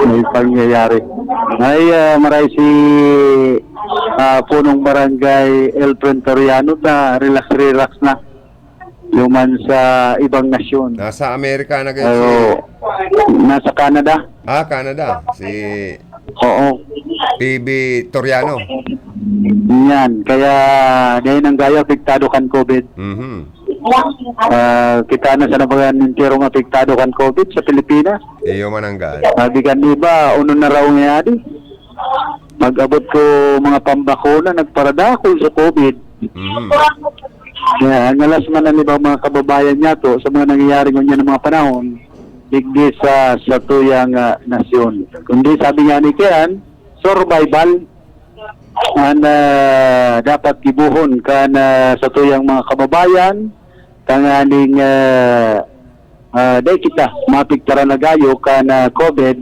May pangyayari. Ay maray si Punong Barangay El Prentoriano na relax na luman sa ibang nasyon. Nasa Amerika na kayo nasa Canada. Canada. Si Oo. PB Toriano. Yan. Kaya dahil nang gaya apektado kan COVID. Kita na sa nabagan ng tirong apektado kan COVID sa Pilipinas. Iyo mananggal. Sabi kan iba, uno na raw nga di. Mag-abot ko mga pambakuna, nagparadakol sa COVID. Kaya ngalas man ang ibang mga kababayan niya to sa mga nangyayari ngayon ng mga panahon, digdi sa tuyang nasyon. Kundi sabi nga ni Kian, survival and dapat gibuhon kan sa tuyang mga kababayan tanganing dahil kita mapigtara na gayo kan COVID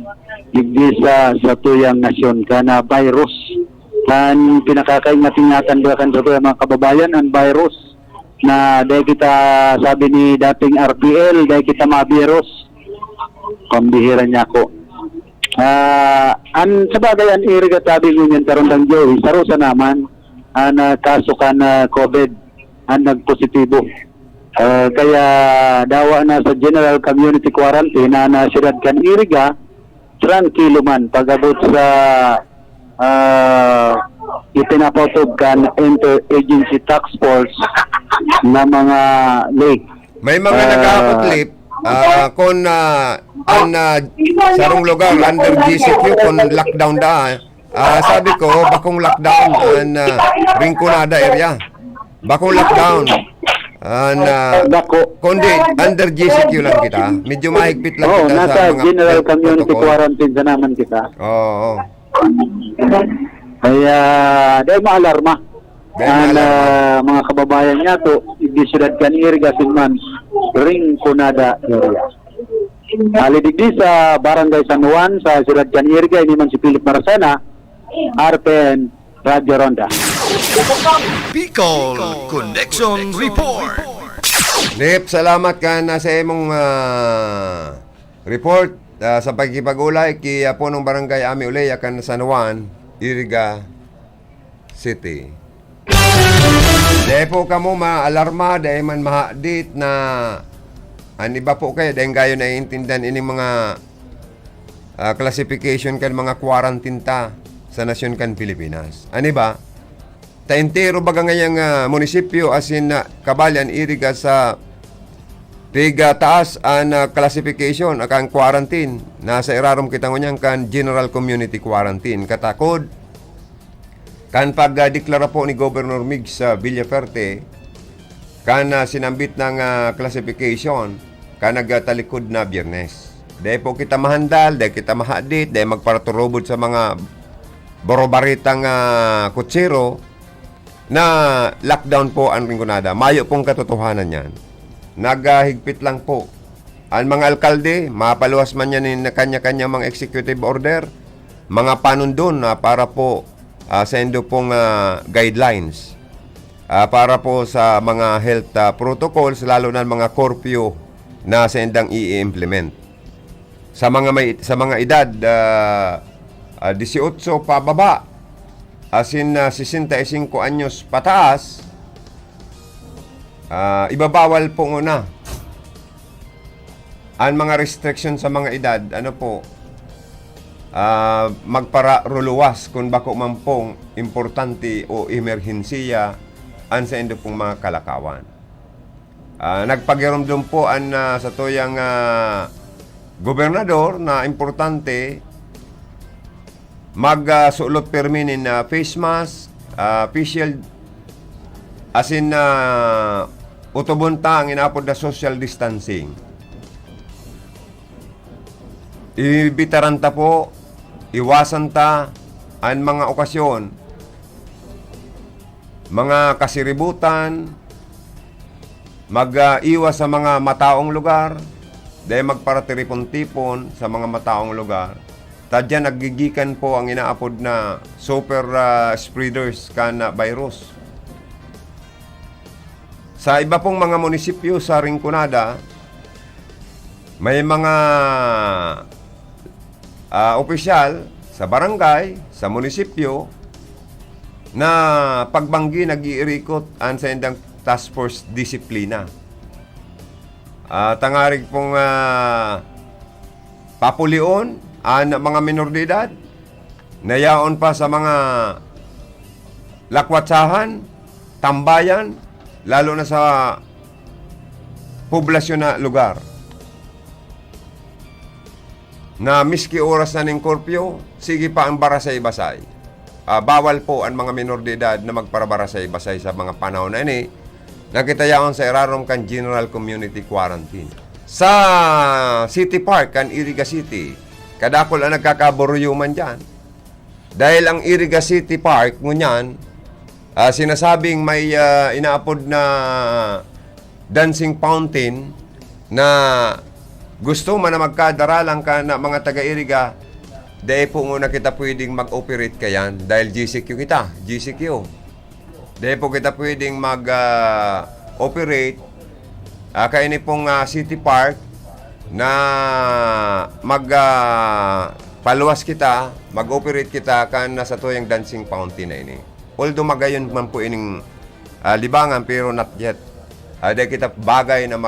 digdi sa tuyang nasyon kan virus kan pinakakaingatan ba kan sa tuyang mga kababayan ang virus na dahil kita sabi ni dating RPL dahil kita mavirus pambihira niya ako. An sabagay an iriga tabi ngunyan Karondang Joey sarusa naman an kaso kan COVID an nagpositibo. Kaya dawa na sa General Community Quarantine na siyudad kan iriga tranquilo man pag-abot sa ipinapotob kan Interagency Task Force na mga lake. May mga nag-aapotlip kung sarong lugar under GCQ kung lockdown da. Sabi ko, bakong lockdown an Rinconada area. Bakong lockdown. Kundi under GCQ lang kita. Medyo mahigpit lang kita nasa sa mga General Community protocol. Quarantine sa naman kita. Oo. Kaya dahil maalarma. Mga kababayan niya to, di siyudad kan iriga sinman Rinconada area. Alidigdi sa Barangay San Juan sa siyudad kan iriga, hindi man si Philip Marasena, RPN Radio Ronda. Bicol Connection Report. Nip, salamat ka na sa imong report sa pagkipag-ulay kay punong barangay Ami Uleya kan San Juan, Iriga City. Dahil po kamo ma-alarma, dahil man mahadit na iba po kayo, dahil kayo naiintindihan ining mga classification kan mga quarantine ta sa nasyon kan Pilipinas. Ani ba? Ta entero baga ngayang munisipyo asin Kabalyan, Iriga sa tiga taas ang classification akan quarantine. Nasa irarom kita ngunyang kan general community quarantine. Katakod kan pagdeklara po ni Governor Mig sa Villaferte kan sinambit ng classification kan nagtalikod na Biyernes. Dahil po kita mahandal, dahil kita mahadit, dahil magparaturobod sa mga borobaritang kutsero na lockdown po ang Rinconada. Mayo pong katotohanan yan. Naghigpit lang po. Ang mga alkalde, mapaluwas man yan na kanya-kanya mga executive order, mga panundon para po sa endo pong guidelines para po sa mga health protocols, lalo na mga curfew na sa endang i-implement. Sa mga edad 18 pababa, asin 65 anyos pataas, ibabawal po muna ang mga restriction sa mga edad, magpararuluwas kung bako man pong importante o emerhensiya ang sa endo pong mga kalakawan. Nagpagiromdom po ang sa toyang gobernador na importante magsulot perminin na face mask, face shield, asin na utubunta ang inapod na social distancing. Ibitaran ta po, iwasan ta ang mga okasyon, mga kasiributan, mag-iwas sa mga mataong lugar, dahil magparatiripon-tipon sa mga mataong lugar. Tadya naggigikan po ang inaapod na super spreaders kana virus. Sa iba pong mga munisipyo sa Rinconada, may mga opisyal sa barangay, sa munisipyo, na pagbanggi nag-iirikot ang sa endang task force disiplina. Tangarig pong papulion ang mga minor de edad, nayaon pa sa mga lakwatsahan, tambayan, lalo na sa poblasyon na lugar. Na miski oras na ng curfew, sige pa ang barasay-basay. Bawal po ang mga minor de edad na magparabarasay-basay sa mga panahon na ini. Nakitayaon sa irarom kan General Community Quarantine. Sa City Park, kan Iriga City, kadakol ang nagkakaboruyuman dyan. Dahil ang Iriga City Park, ngunyan, sinasabing may inaapod na dancing fountain na gusto man na magkadaralang ka na mga taga-Iriga, dahil po muna kita pwedeng mag-operate kayan dahil GCQ kita, GCQ. Dahil po kita pwedeng mag-operate kaya ni pong City Park na paluwas kita, mag-operate kita kan nasa toyang dancing fountain na ini. Although magayon man po ining libangan pero not yet. Dahil kita bagay na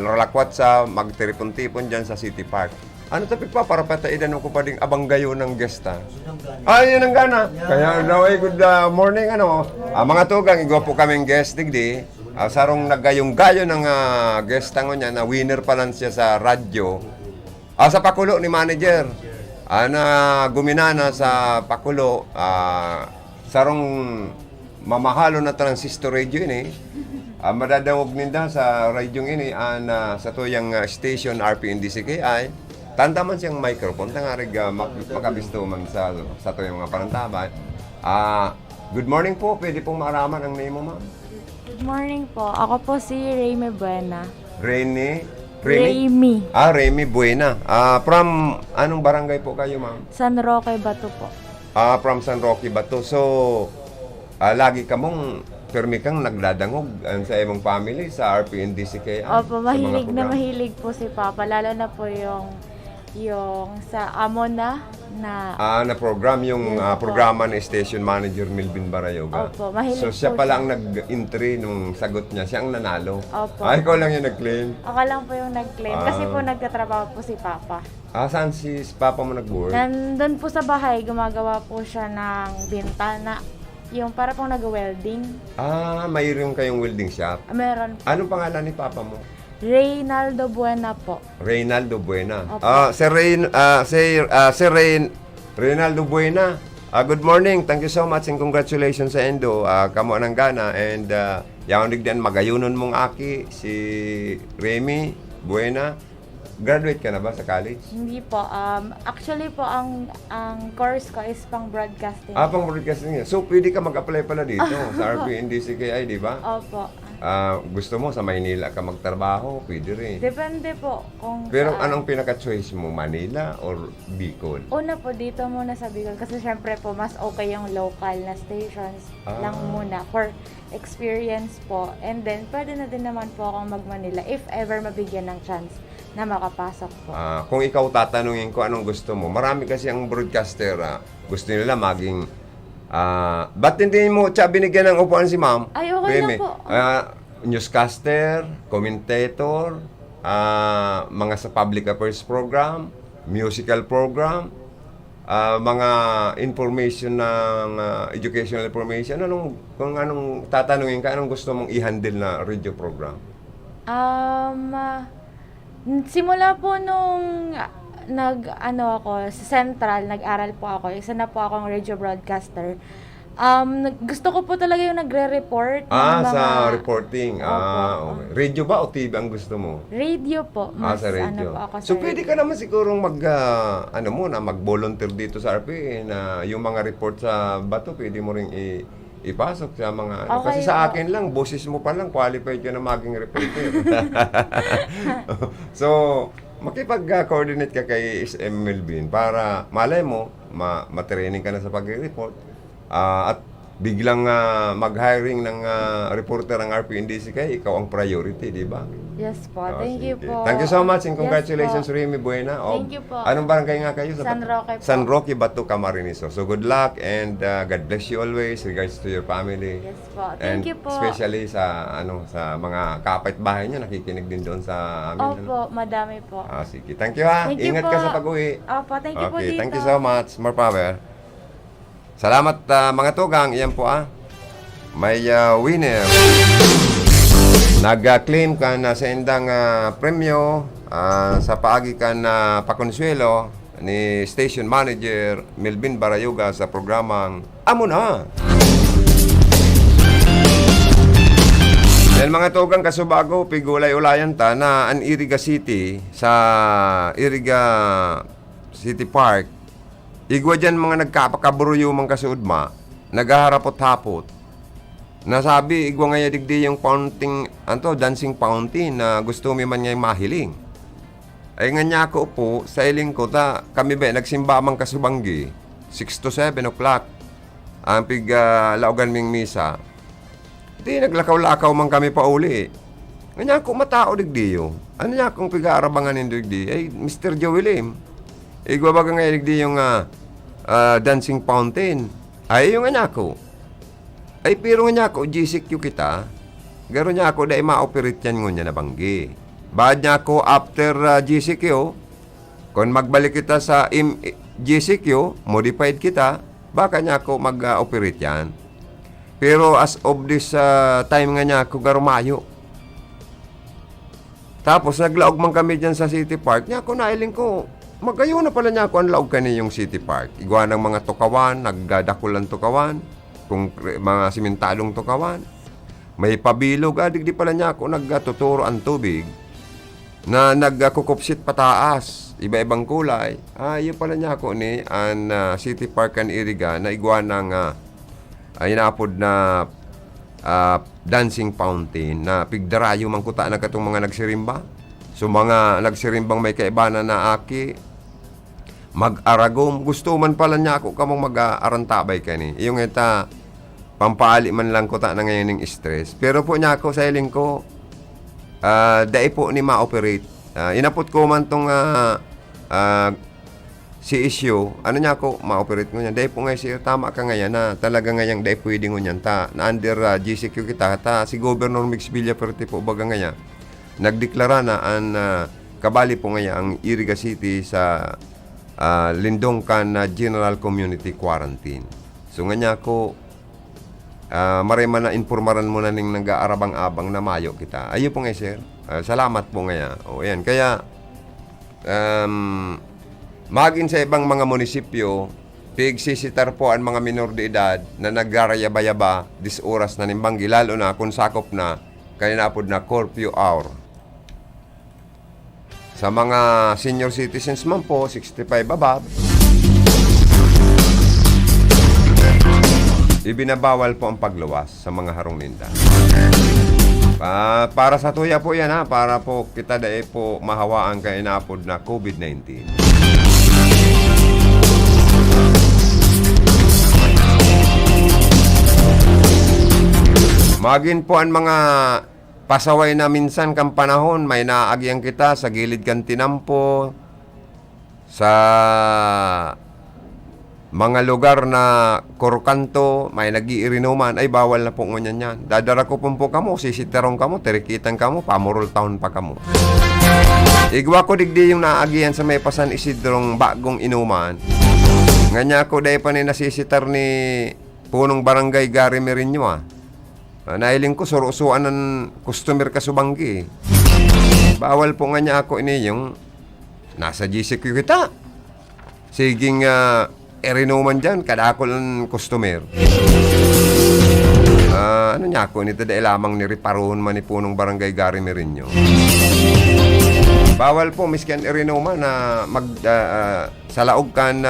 lalakwat sa magtiripon-tipon dyan sa City Park. Ano tapik pa para pataidan ko pa ding abang gayo ng gesta. Yun ang gana. Kaya daw good morning mga tugang igwapo kaming guest digdi. Sarong naggayong-gayo ng gesta ngo niya na winner pa lang siya sa radyo. Sa pakulo ni manager. Na guminana sa pakulo sarong mamahalo na transistor radio ini. Madadawog ninda sa radio ini sa toyang station RPNDCKI. Tanda man siyang microphone, tangarig makabisto man sa toyang mga parantaban. Good morning po, pwede pong maaraman ang name mo, ma'am? Good morning po. Ako po si Rayme Buena. Rayme? Rayme. Rayme Buena. From anong barangay po kayo, ma'am? San Roque Bato po. From San Roque ba to? So, lagi ka mong permi kang nagdadangog sa imong family sa RPNDCK? Opo, mahilig na mahilig po si Papa. Lalo na po yung sa Amon na Na program yung Yes, po. programa ni Station Manager Milvin Barayoga. Opo, mahilig So siya po pala siya. ang nag-entry nung sagot niya. Siya ang nanalo. Opo. Ikaw lang yung nag-claim. Ako lang po yung nag-claim kasi po nagtatrabaho po si Papa. Saan si Papa mo nag-work? Nandun po sa bahay, gumagawa po siya ng bintana. Yung para pong nag-welding. Mayroon kayong welding shop. Meron po. Anong pangalan ni Papa mo? Reynaldo Buena po. Reynaldo Buena. Opo. Reynaldo Buena. Good morning. Thank you so much and congratulations sa Endo. Kamo anang gana and yaon digdan magayunon mong aki si Remy Buena. Graduate ka na ba sa college? Hindi po. Actually po, ang course ko is pang broadcasting. Pang broadcasting yan. So, pwede ka mag-apply pala dito sa RPNDCKI, di ba? Opo. Gusto mo sa Maynila ka magtrabaho, pwede rin. Depende po kung Pero saan. anong pinaka-choice mo, Manila or Bicol? Una po, dito muna sa Bicol. Kasi syempre po, mas okay yung local na stations lang muna for experience po. And then, pwede na din naman po akong mag-Manila if ever mabigyan ng chance na makapasok po. Kung ikaw tatanungin ko anong gusto mo, marami kasi ang broadcaster, gusto nila maging, ba't hindi mo binigyan ng upuan si ma'am? Ay, okay lang po. Newscaster, commentator, mga sa public affairs program, musical program, mga information ng educational information, kung anong tatanungin ka, anong gusto mong i-handle na radio program? Simula po nung ako sa Central, nag-aral po ako. Isa na po akong radio broadcaster. Gusto ko po talaga yung nagre-report. Sa reporting. Opo. Okay. Radio ba o TV ang gusto mo? Radio po. Mas Sa radio. po ako sa So, pwede ka naman sigurong mag-volunteer dito sa RPA na yung mga report sa Bato, pwede mo rin ipasok sa mga Okay kasi sa po. akin lang, boses mo pa lang, qualified ka na maging reporter. So, makipag-coordinate ka kay SM Melvin para malay mo, ma-training ka na sa pag-report at biglang mag-hiring ng reporter ng RPNDCK, ikaw ang priority, di ba? Yes po. Thank you Sige. po. Thank you so much and Yes congratulations, po. Remy Buena. Thank you po. Anong barangay nga kayo? San Roque po. San Roque, Bato, Camarines. So good luck and God bless you always. Regards to your family. Yes po. And Thank you po. especially sa sa mga kapitbahay niyo, nakikinig din doon sa amin. Opo, madami po. Sige. Thank you ha. Thank you Ingat po. ka sa pag-uwi. Opo, thank you po Okay, dito. thank you so much. More power. Salamat mga tugang. Iyan po May winner. Nag-claim ka na sa indang premyo sa paagi ka na pakonsuelo ni Station Manager Melvin Barayoga sa programang Amo Na! Yan mga tugang kasubago, pigulay-ulayan ta na ang Iriga City sa Iriga City Park. Igwa dyan mga nagkapakaburuyo mga kasuudma, naghaharapot-hapot. Nasabi, igwa nga digdi yung dancing fountain na gusto mi man niya mahiling. Ay nga niya ako po, sa iling ko, kami ba, nagsimba mang kasubanggi, 6 to 7 o'clock, ang laugan ming misa. Di, naglakaw-lakaw man kami pa uli. Nga niya ako, matao digdi yung. Ano niya akong piga-arabangan yung digdi? Ay, Mr. Joey Lim. Igwa ba nga digdi yung dancing fountain? Ay, yung nga niya ako. Ay, pero nga niya ako, GCQ kita, garo niya ako, dahil ma-operate yan nga na banggi. Baad niya ako, after GCQ, kung magbalik kita sa GCQ, modified kita, baka niya ako mag-operate yan. Pero as of this time nga niya ako, garo mayo. Tapos, naglaog man kami dyan sa City Park, niya ako nailing ko, magayo na pala niya ako, ang laog ka yung City Park. Igwa ng mga tukawan, nagdadakulan tukawan, kung mga simentadong tukawan. May pabilog, digdi pala niya ako nagtuturo ang tubig na nagkukupsit pataas, iba-ibang kulay. Yun pala niya ako ni ang City Park and Iriga na igwa ng inapod na dancing fountain na pigdarayo mangkuta na katong mga nagsirimba. So mga nagsirimbang may kaibanan na aki, mag-aragom. Gusto man pala niya ako kamong mag-arantabay ka ni. Yung ita, pampaali man lang ko ta na ngayon ng stress. Pero po niya ako sa iling ko, dai po ni ma-operate. Inapot ko man tong si issue, ano niya ako, ma-operate ko niya. Dahil po nga sir, tama ka ngayon na talaga ngayon dahil pwede ko niyan ta. Na under GCQ kita, ta si Governor Mix Villaferte po baga ngayon. Nagdeklara na ang kabali po ngayon ang Iriga City sa Lindongkan General Community Quarantine. So nga niya ako, maray man na informaran mo na ning nag-aarabang-abang na mayo kita. Ayo po nga sir, salamat po ngayon. O yan, kaya maging sa ibang mga munisipyo, pigsisitar po ang mga minor de edad na naggarayaba-yaba dis oras na nimbanggi, lalo na kung sakop na kaninapod na curfew hour. Sa mga senior citizens man po, 65 above, ibinabawal po ang pagluwas sa mga harong ninda. Para sa tuya po yan ha, para po kita dahil po mahawaan kaninapod na COVID-19. Magin po ang mga pasaway na minsan kang panahon, may naagyang kita sa gilid kan tinampo, sa mga lugar na kurkanto, may nag-iirinuman, ay bawal na po ngunyan yan. Dadara ko po kamo, sisitarong kamo, tirikitan kamo, pamurol taon pa kamo. Igwa ko digdi yung naagyan sa may Pasan Isidrong bagong inuman. Nganya ko dahil pa ni nasisitar ni punong barangay Gary Merinyo nailing ko surusuan ng customer kasubanggi. Bawal po nga niya ako ini yung nasa GCQ kita. Siging erinuman dyan, kadakol ng customer. Ano niya ako, nito dahil lamang ni riparoon man ni punong barangay Gary Merinyo. Bawal po, miskin erinuman na sa laog kan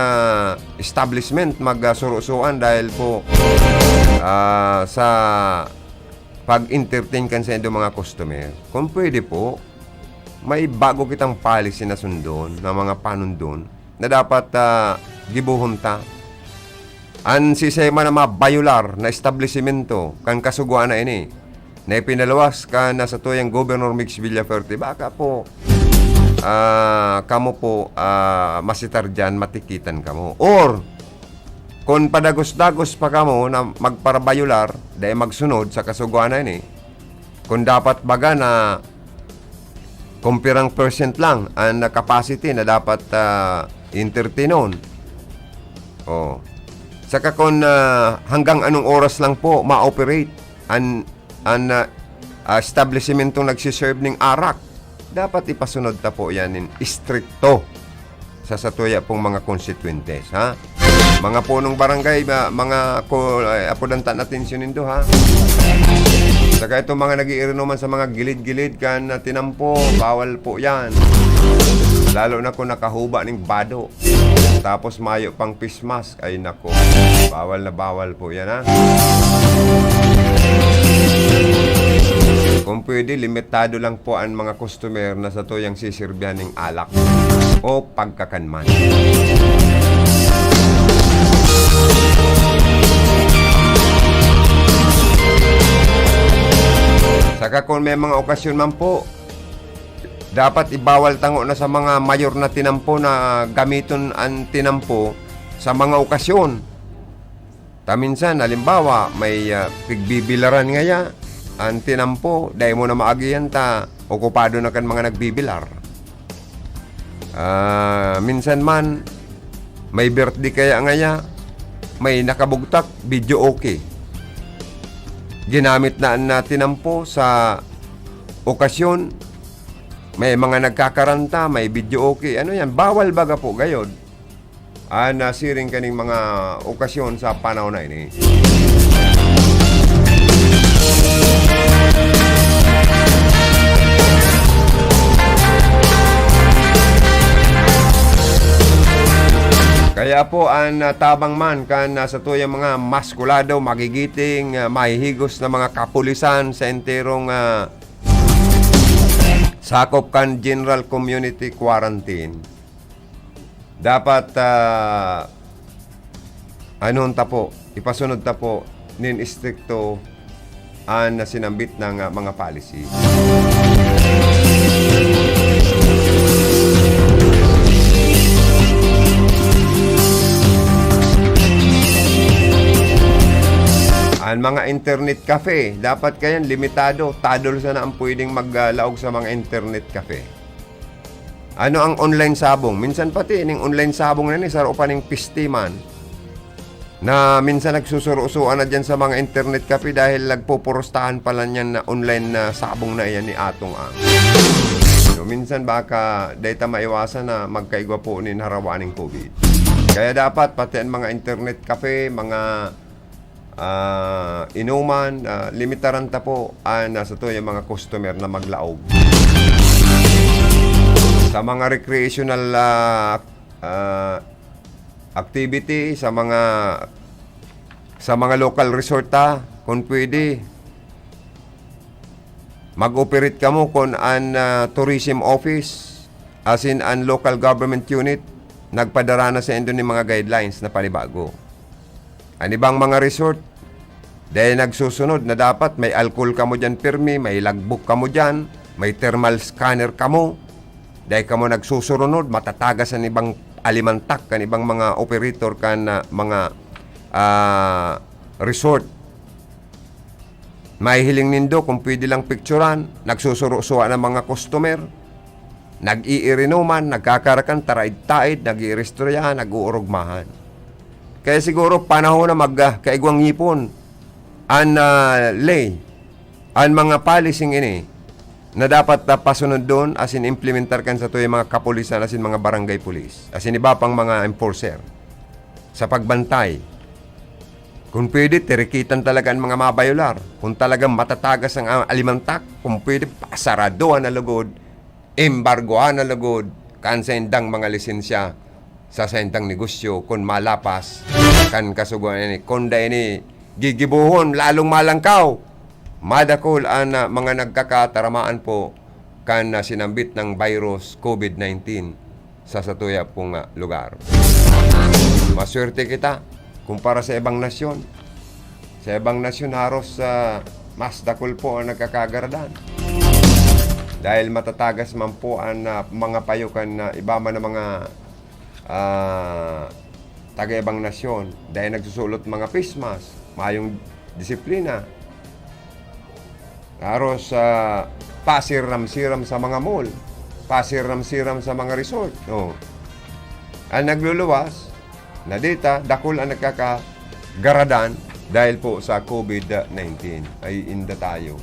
establishment magsurusuan dahil po sa pag-entertain kan sa inyong mga customer. Kung pwede po, may bago kitang policy na sundon na mga panundon na dapat gibuhon ta. Ang sisema na mabayular na establishmento kan kasuguan na ini na ipinalawas ka na sa tuyang Governor Mix Villaferte, baka po kamo po masitar dyan, matikitan kamo. Or kung padagos-dagos pa kamo na magparabayular dahil magsunod sa kasuguan na ini, kung dapat baga na kumpirang percent lang ang capacity na dapat entertainon. Saka kung hanggang anong oras lang po ma-operate ang establishmentong nagsiserve ng arak, dapat ipasunod ta po yan in stricto sa satuya pong mga constituentes, ha? Mga punong barangay, mga apudantan atensyon nindo, ha? Saka itong mga nag-iirinuman sa mga gilid-gilid kan na tinampo, bawal po yan. Lalo na kung nakahuba ng bado. Tapos mayo pang face mask, ay nako. Bawal na bawal po yan, ha? Kung pwede, limitado lang po ang mga customer na sa tuyang sisirbyan ng alak o pagkakanman. Saka kung may mga okasyon man po, dapat ibawal tango na sa mga mayor na tinampo na gamiton ang tinampo sa mga okasyon. Taminsan, halimbawa, may pigbibilaran ngaya ang tinampo, dahil mo na maagiyan ta, okupado na kan mga nagbibilar. Minsan man, may birthday kaya ngaya, may nakabugtak, video okay. Ginamit na tinampo sa okasyon, may mga nagkakaranta, may video okay. Ano yan? Bawal baga po gayod. Nasiring kaning mga okasyon sa panahon na ini. Kaya po ang tabang man kan sa tuyang mga maskulado, magigiting, mahihigos na mga kapulisan sa enterong sakop kan General Community Quarantine. dapat anon ta po, ipasunod ta po nin istrikto na sinambit ng mga policy. Ang mga internet cafe, dapat kayan limitado. Tadol sana ang pwedeng maglaog sa mga internet cafe. Ano ang online sabong? Minsan pati, yung online sabong na ni, saro pa ng pistiman. Na minsan nagsusuro-usuan na dyan sa mga internet cafe dahil nagpupurustahan pala niyan na online na sabong na iyan ni Atong Ang. So, minsan baka data maiwasan na magkaigwa po ni harawaning COVID. Kaya dapat pati ang mga internet cafe, mga inuman, limitaran ta po sa to yung mga customer na maglaog. Sa mga recreational activity, sa mga local resort kung pwede, mag-operate ka mo kung an tourism office, as in an local government unit, nagpadara na sa endo ni mga guidelines na panibago. Ang ibang mga resort, dahil nagsusunod na dapat may alcohol ka mo dyan permi, may logbook ka mo dyan, may thermal scanner ka mo. Dahil ka mo nagsusunod, matatagas ang ibang alimantak, kan ibang mga operator kan mga resort. May hiling nindo kung pwede lang picturean, nagsusuro-suwa ng mga customer, nag-iirinuman, nagkakarakan, taraid-taid, nag-iirestoryahan, nag-uurugmahan. Kaya siguro panahon na magkaigwang ngipon ang lay, ang mga policing ini na dapat pasunod doon as in implementar kan sa to yung mga kapulisan as in mga barangay police, as in iba pang mga enforcer sa pagbantay. Kung pwede, tirikitan talaga ang mga mabayular. Kung talagang matatagas ang alimantak, kung pwede, pasaraduhan na lugod, embargohan na lugod, kansendang mga lisensya sa sentang negosyo, kung malapas, kan kasuguan ini, kunda ini, gigibuhon, lalong malangkaw. Madakol ang mga nagkakataramaan po kan sinambit ng virus COVID-19 sa satuya pong lugar. Maswerte kita kumpara sa ibang nasyon. Sa ibang nasyon haros mas dakol po ang nagkakagaradan. Dahil matatagas man po ang mga payukan na iba man ng mga taga-ibang nasyon. Dahil nagsusulot mga face mask, mayong disiplina. Haros pasiram-siram sa mga mall, pasiram-siram sa mga resort. No. Ang nagluluwas, na dita, dakol ang nagkakagaradan dahil po sa COVID-19. Ay inda tayo.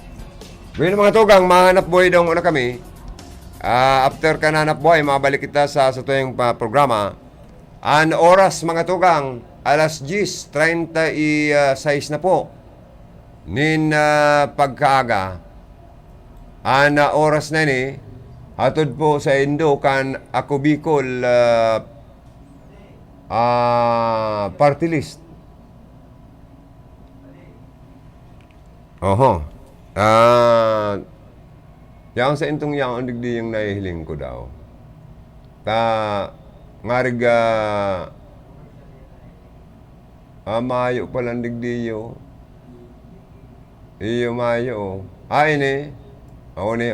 Well, mga tugang, mahanap buhay daw na kami. After ka nahanap buhay, mabalik kita sa tuyong programa. Ang oras, mga tugang, alas 10:36 na po. Nin pagkaaga. Ang oras na ni, hatod po sa Indo kan ako Bicol party list. Oho. Yang sa intong yang digdi yung nahihiling ko daw. Ngariga mayo palang digdiyo. Iyo mayo. Ini. Ni.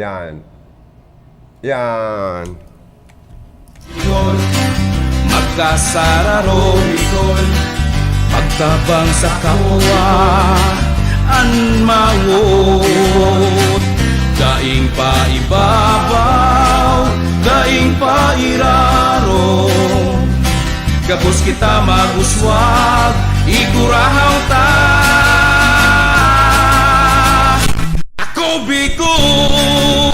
Yan. Yan. Magkasararo Bicol, magtabang sa kawa an mawot. Daing pa ibabaw, daing pa irarong, gabos kita maguswag, igurahaw ta. Ako Bicol!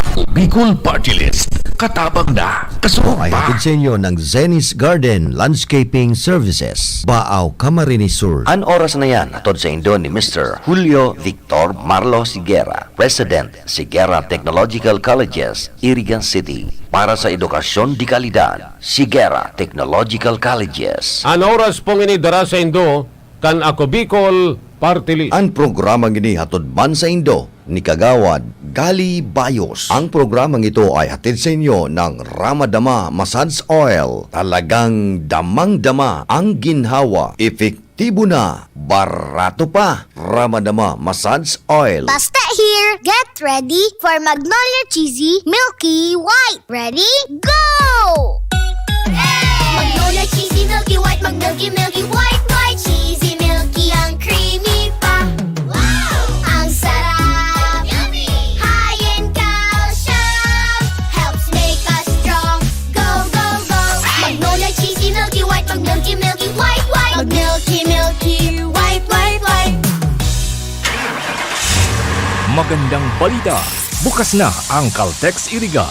Ako Bicol Party List. Katabang na, kasuko ay hatid sa inyo ng Zenis Garden Landscaping Services, Baaw, Camarines Sur. An oras na yan, hatod sa indo ni Mr. Julio Victor Marlo Siguera, President, Siguera Technological Colleges, Irigan City. Para sa edukasyon di kalidad, Siguera Technological Colleges. An oras pong inidara sa indo, kan ako Bicol Party List. Ang programa gini hatod man sa indo ni Kagawad Gali Bayos. Ang programang ito ay hatid sa inyo ng Ramadama Massage Oil. Talagang damang-dama ang ginhawa. Epektibo na, barato pa. Ramadama Massage Oil. Basta here, get ready for Magnolia Cheesy Milky White. Ready? Go! Magnolia Cheesy Milky White, Milky White, White, Cheesy Milky, ang creamy pa. Wow! Ang sarap! Yummy! High in calcium, helps make us strong. Go, go, go! Magnolia Cheesy Milky White, Milky White, White, Milky White, White, White. Magandang balita! Bukas na ang Caltex Iriga.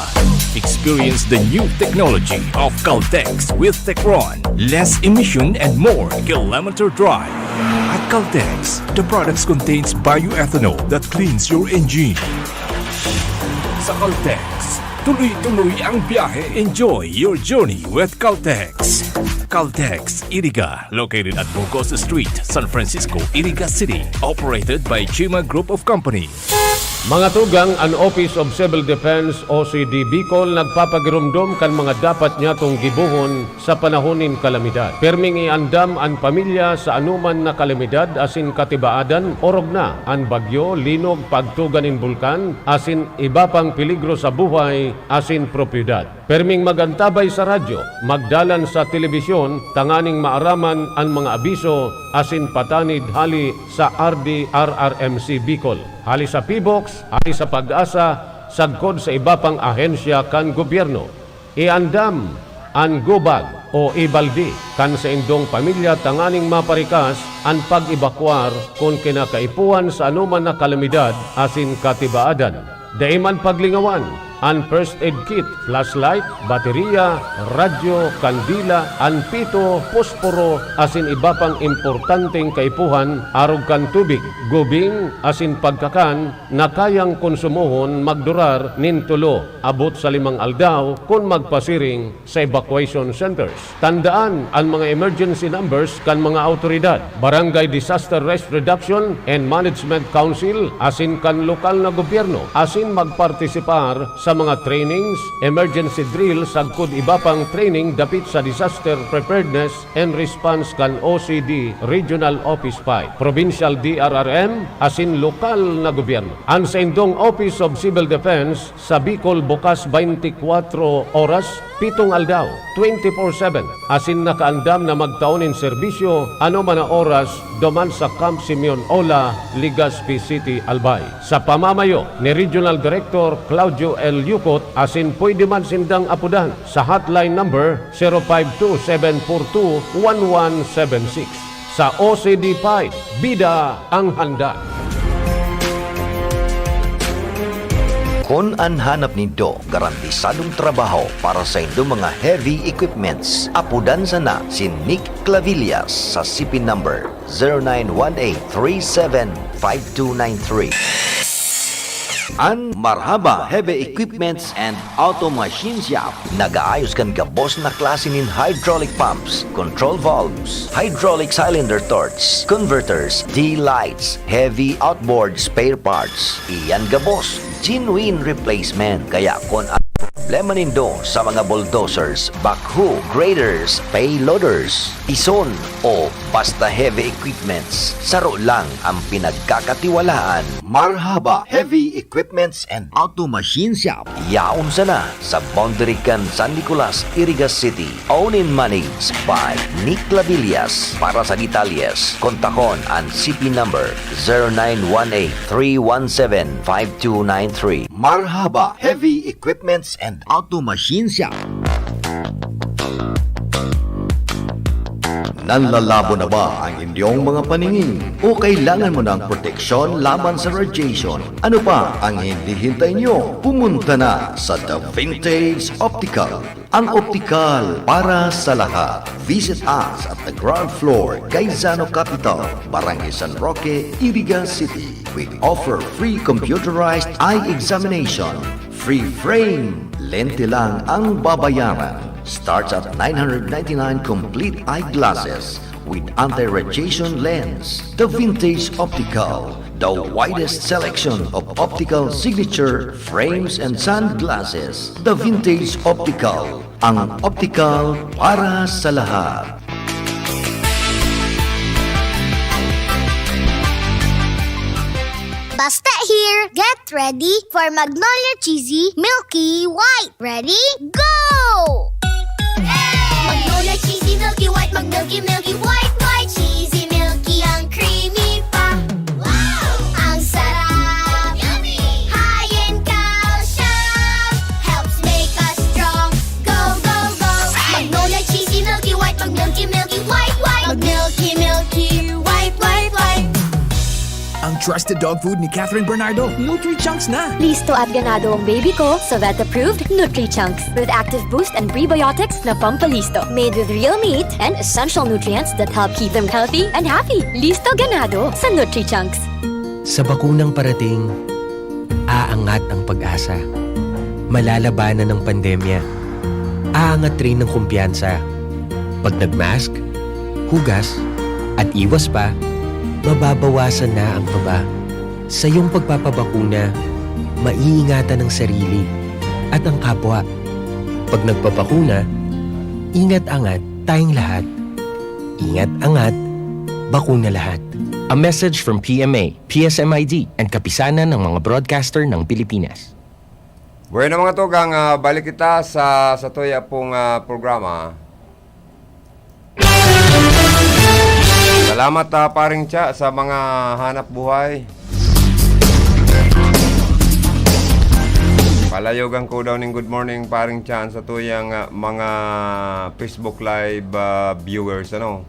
Experience the new technology of Caltex with Techron. Less emission and more kilometer drive. At Caltex, the products contains bioethanol that cleans your engine. Sa Caltex, tuloy-tuloy ang biyahe. Enjoy your journey with Caltex. Caltex Iriga, located at Burgos Street, San Francisco, Iriga City. Operated by Chima Group of Company. Mga tugang, ang Office of Civil Defense OCD Bicol nagpapagirumdum kan mga dapat niya tong gibuhon sa panahonin kalamidad. Perming iandam ang pamilya sa anuman na kalamidad asin katibaadan, orog na ang bagyo, linog, pagtuganin bulkan, asin iba pang peligro sa buhay, asin propiedad. Perming magantabay sa radyo, magdalan sa telebisyon, tanganing maaraman ang mga abiso, asin patanid hali sa RDRRMC Bicol. Hali sa PBOX, hali sa Pag-asa, sagkod sa iba pang ahensya kan gobyerno. Iandam ang gubag o ibaldi kan sa indong pamilya tanganing maparikas ang pag-ibakwar kung kinakaipuan sa anuman na kalamidad asin katibaadan. Daiman paglingawan ang first aid kit, flashlight, baterya, radyo, kandila, anpito, posporo, asin iba pang importanteng kaipuhan, arog kan tubig, gubing, asin pagkakan, na kayang konsumohon magdurar nintulo, abot sa 5 aldaw kung magpasiring sa evacuation centers. Tandaan ang mga emergency numbers kan mga autoridad, Barangay Disaster Risk Reduction and Management Council, asin kan lokal na gobyerno, asin magpartisipar sa mga trainings, emergency drills, sagkod iba pang training dapit sa disaster preparedness and response kan OCD Regional Office 5, Provincial DRRM, asin lokal na gobyerno. Ang sa indong Office of Civil Defense sa Bicol bukas 24 oras, 7 aldaw, 24/7, asin nakaandam na magtaunin serbisyo ano man na oras duman sa Camp Simeon Ola, Legazpi City, Albay. Sa pamamayo ni Regional Director Claudio L. Yukot, asin pwede man sindang apudan sa hotline number 052-742-1176. Sa OCD 5, bida ang handa. Kung ang hanap nito, garantisadong trabaho para sa indong mga heavy equipments, apudan sana si Nick Clavillas sa CP number 0918-375293. Ang Marhaba Heavy Equipments and Auto Machine Shop. Nagaayos kan gabos na klase nin hydraulic pumps, control valves, hydraulic cylinder torch, converters, D-lights, heavy outboard spare parts. Iyan gabos, genuine replacement. Kaya kung ang problema nindo sa mga bulldozers, backhoe, graders, payloaders, ison o basta heavy equipments, saro lang ang pinagkakatiwalaan. Marhaba Heavy Equipments and Auto Machine Shop. Yaon sana sa boundary kan San Nicolas, Iriga City. Owned and managed by Nick Clavillas. Para sa detalles, kontakon ang CP number 0918-317-5293. Marhaba Heavy Equipments and Auto Machine Shop. Nanlalabo na ba ang inyong mga paningin? O kailangan mo ng proteksyon laban sa radiation? Ano pa ang hindi hintay nyo? Pumunta na sa The Vintage Optical. Ang optical para sa lahat. Visit us at the ground floor, Gaisano Capital, Barangay San Roque, Iriga City. We offer free computerized eye examination. Free frame. Lente lang ang babayaran. Starts at 999 complete eyeglasses with anti-radiation lens. The Vintage Optical, the widest selection of optical signature frames and sunglasses. The Vintage Optical, ang optical para sa lahat. Basta here, get ready for Magnolia Cheesy Milky White. Ready? Go! Magnolia Cheesy Milky White, Milky White, White, Cheesy Milky, ang creamy pa. Wow! Ang sarap! Yummy! High in calcium, helps make us strong. Go, go, go! Magnolia Cheesy Milky White, Milky White, White, Milky White, White, White. Ang trusted dog food ni Catherine Bernardo, Nutri-Chunks na! Listo at ganado ang baby ko sa vet-approved Nutri-Chunks with active boost and prebiotics na pampalisto. Made with real meat and essential nutrients that help keep them healthy and happy. Listo ganado sa Nutri-Chunks. Sa bakunang parating, aangat ang pag-asa. Malalabanan ng pandemya. Aangat rin ng kumpiyansa. Pag nag-mask, hugas, at iwas pa, mababawasan na ang kaba. Sa iyong pagpapabakuna, maiingatan ang sarili at ang kapwa. Pag nagpapakuna, ingat-angat tayong lahat. Ingat-angat, bakuna lahat. A message from PMA, PSMID, and kapisanan ng mga broadcaster ng Pilipinas. Bueno mga tugang, balik kita sa tuya pong programa. Salamat paring Cha sa mga hanap buhay. Palayogan ko daw ng good morning paring Cha sa tuyang mga Facebook Live viewers. Ano?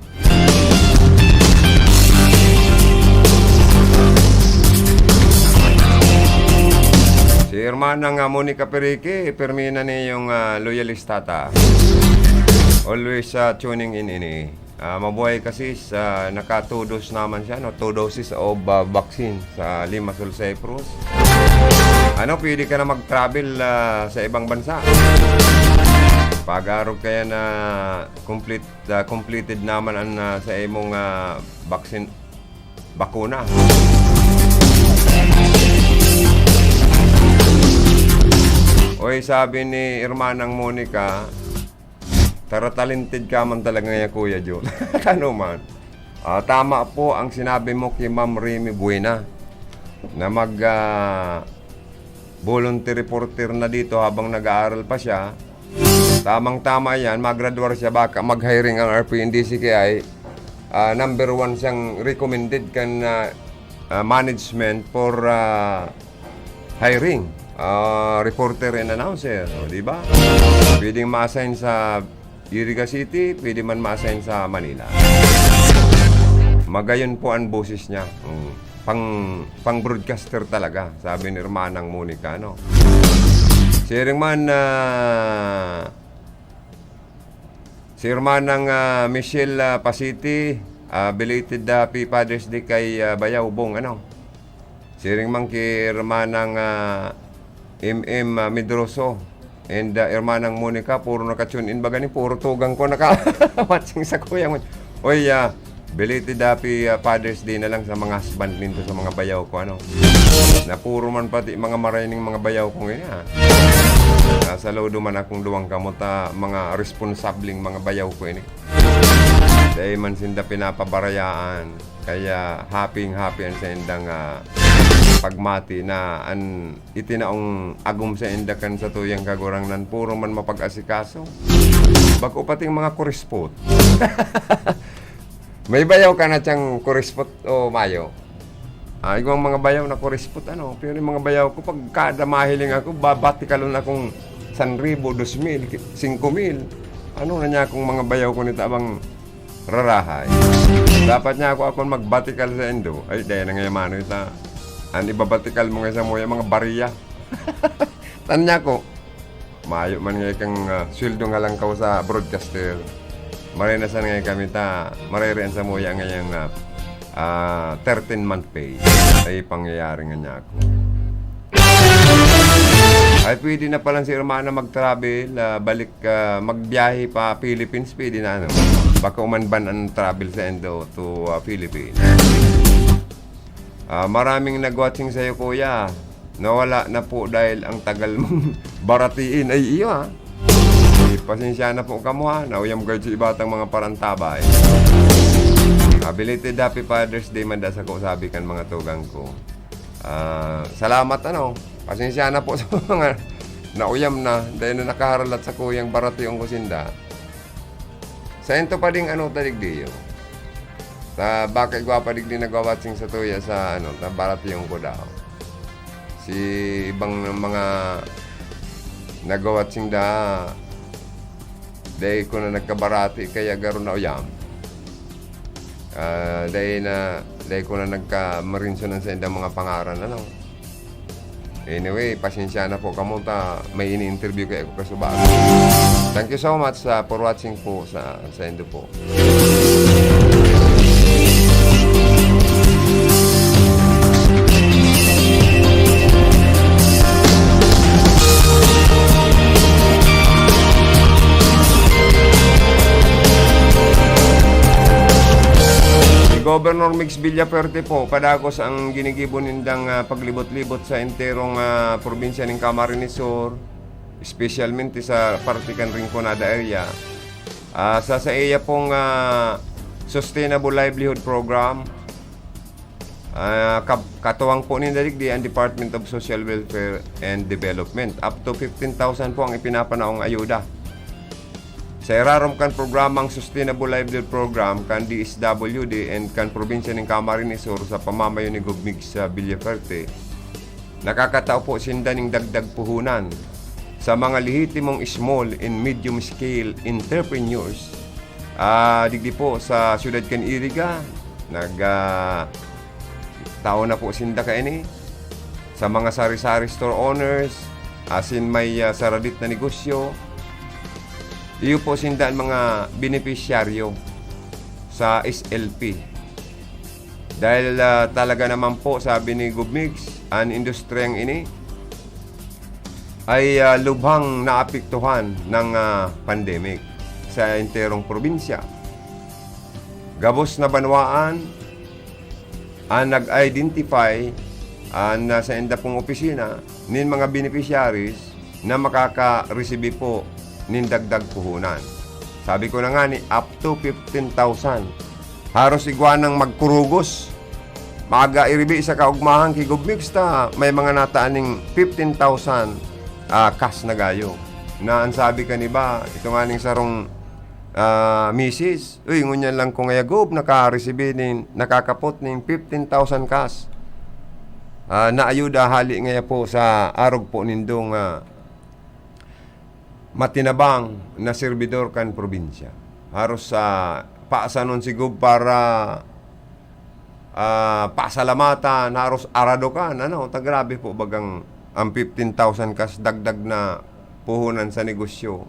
Si Hermanang Monica Perique, permina ni yung loyalistata. Always tuning in ini. Mabuhay kasi sa naka-2 naman siya, no? 2 doses of vaccine sa Limassol, Cyprus. Pwede ka na mag-travel sa ibang bansa. Pag-arog kaya na completed naman ang sa imong vaccine, bakuna. Oy, sabi ni Hermanang Monica, tara talented ka man talaga ngayon, Kuya Joe. Ano man. Tama po ang sinabi mo kay Ma'am Remy Buena na voluntary reporter na dito habang nag-aaral pa siya. Tamang-tama yan, mag-graduate siya, baka mag-hiring ang RPNDCKI. Number 1 siyang recommended kan management for hiring. Reporter and announcer, di ba? Pwedeng ma-assign sa Iriga City, pwede man ma-assign sa Manila. Magayon po ang boses niya. Pang-broadcaster talaga, sabi ni Hermanang Monica, no? Si Hermanang Michelle Pasiti, belated Happy Father's Day kay Bayaw Bong, ano? Si Hermanang Medroso and Hermanang Monica, puro naka-tune in bagani, puro tugang ko naka-watching sa kuya mo. Oy, belated Happy Father's Day na lang sa mga husband nito, sa mga bayaw ko, ano. Na puro man pati mga maraining mga bayaw ko ngayon, ha. Saludo man akong duwang kamuta, mga responsabling mga bayaw ko ini. Dahil man sinda pinapabarayaan, kaya happy ang sa indang pagmati na an itinaong agum sa indakan sa tuyang kagurangnan, puro man mapag-asikaso. Bago pating mga kurispot. May bayaw ka na tiyang kurispot o mayo? Igwang mga bayaw na kurispot, ano? Pero yung mga bayaw ko, pag kada mahiling ako, babatikalon akong 1,000, 2,000, 5,000. Ano na niya akong mga bayaw ko nito abang rarahay. Dapat niya ako magbatikal sa endo. Ay, dahil na ngayon mano ito. Ang ibabatikal mo nga sa mga mga bariya. Tanya ko, mayo man ngayon kang sweldo nga lang ka sa broadcaster. Marinasan ngayon kami maririan sa muya ngayon 13-month pay. Ay pangyayari nga niya ako. Ay pwede na pala si Hermana mag-travel, balik, magbiyahe pa Philippines, pwede na, ano. Baka umanban ang travel sa endo to Philippines. Maraming nag-watching sa'yo, kuya. Nawala na po dahil ang tagal mong baratiin ay iyo, ha. Pasensya na po kamo, ha. Nauyam guard sa ibatang mga parantabay. Belated Happy Father's Day man sa ko, sabi kan mga tugang ko. Salamat, pasensya na po sa mga nauyam na dahil na nakaharalat sa kuyang baratiyong kusinda. Sa ento pa ding taligdiyo. Bakit gwa pa digdi nagwawatsing sa tuya sa baratiyong ko daw. Si ibang mga nagwawatsing da dahil ko na nagkabarati kaya garo na uyam. Dahil ko na nagka-marinso sa indang mga pangaran, Anyway, pasensya na po kamunta. May ini-interview kayo kasubago. Thank you so much for watching po sa indo po. Governor Mix Villaferte po, padagos ang ginigibo nindang paglibot-libot sa enterong probinsya ng Camarines Sur, especialmente sa Partikan Rinconada area. Sa iya pong Sustainable Livelihood Program, katuwang po nindaligdi ang Department of Social Welfare and Development. Up to 15,000 po ang ipinapanaong ayuda. Sa irarom kan programang Sustainable Livelihood Program kan DSWD and kan probinsya ng Camarines Sur sa pamamayo ni Gov. sa Villaferte, nakakatao po sinda ng dagdag puhunan sa mga lehitimong small and medium scale entrepreneurs. Digdi po sa siyudad kan Iriga, tao na po sinda kaini sa mga sari-sari store owners, asin may saradit na negosyo. Iyo po sindaan mga benepisyaryo sa SLP. Dahil talaga naman po, sabi ni Gubmix, ang industriyang ini ay lubhang naapektuhan ng pandemic sa enterong probinsya. Gabos na banwaan ang nag-identify sa enda pong opisina nin mga beneficiaries na makaka-receive po nin dagdag puhunan. Sabi ko na nga ni, up to 15,000. Haros igwanang magkurugos. Maaga iribi sa kaugmahan kay Gubmix ta, may mga nataaning 15,000 cash na gayo. Na ang sabi ka ni ba, ito nga ning sarong misis, uy, ngunyan lang kung ngayagob, nakakapot ning 15,000 cash. Na ayuda hali ngaya po sa arog po nindong matinabang na servidor kan probinsya. Haros paasanon si Gub para pasalamatan, haros arado kan. Grabe po bagang ang 15,000 kas dagdag na puhunan sa negosyo.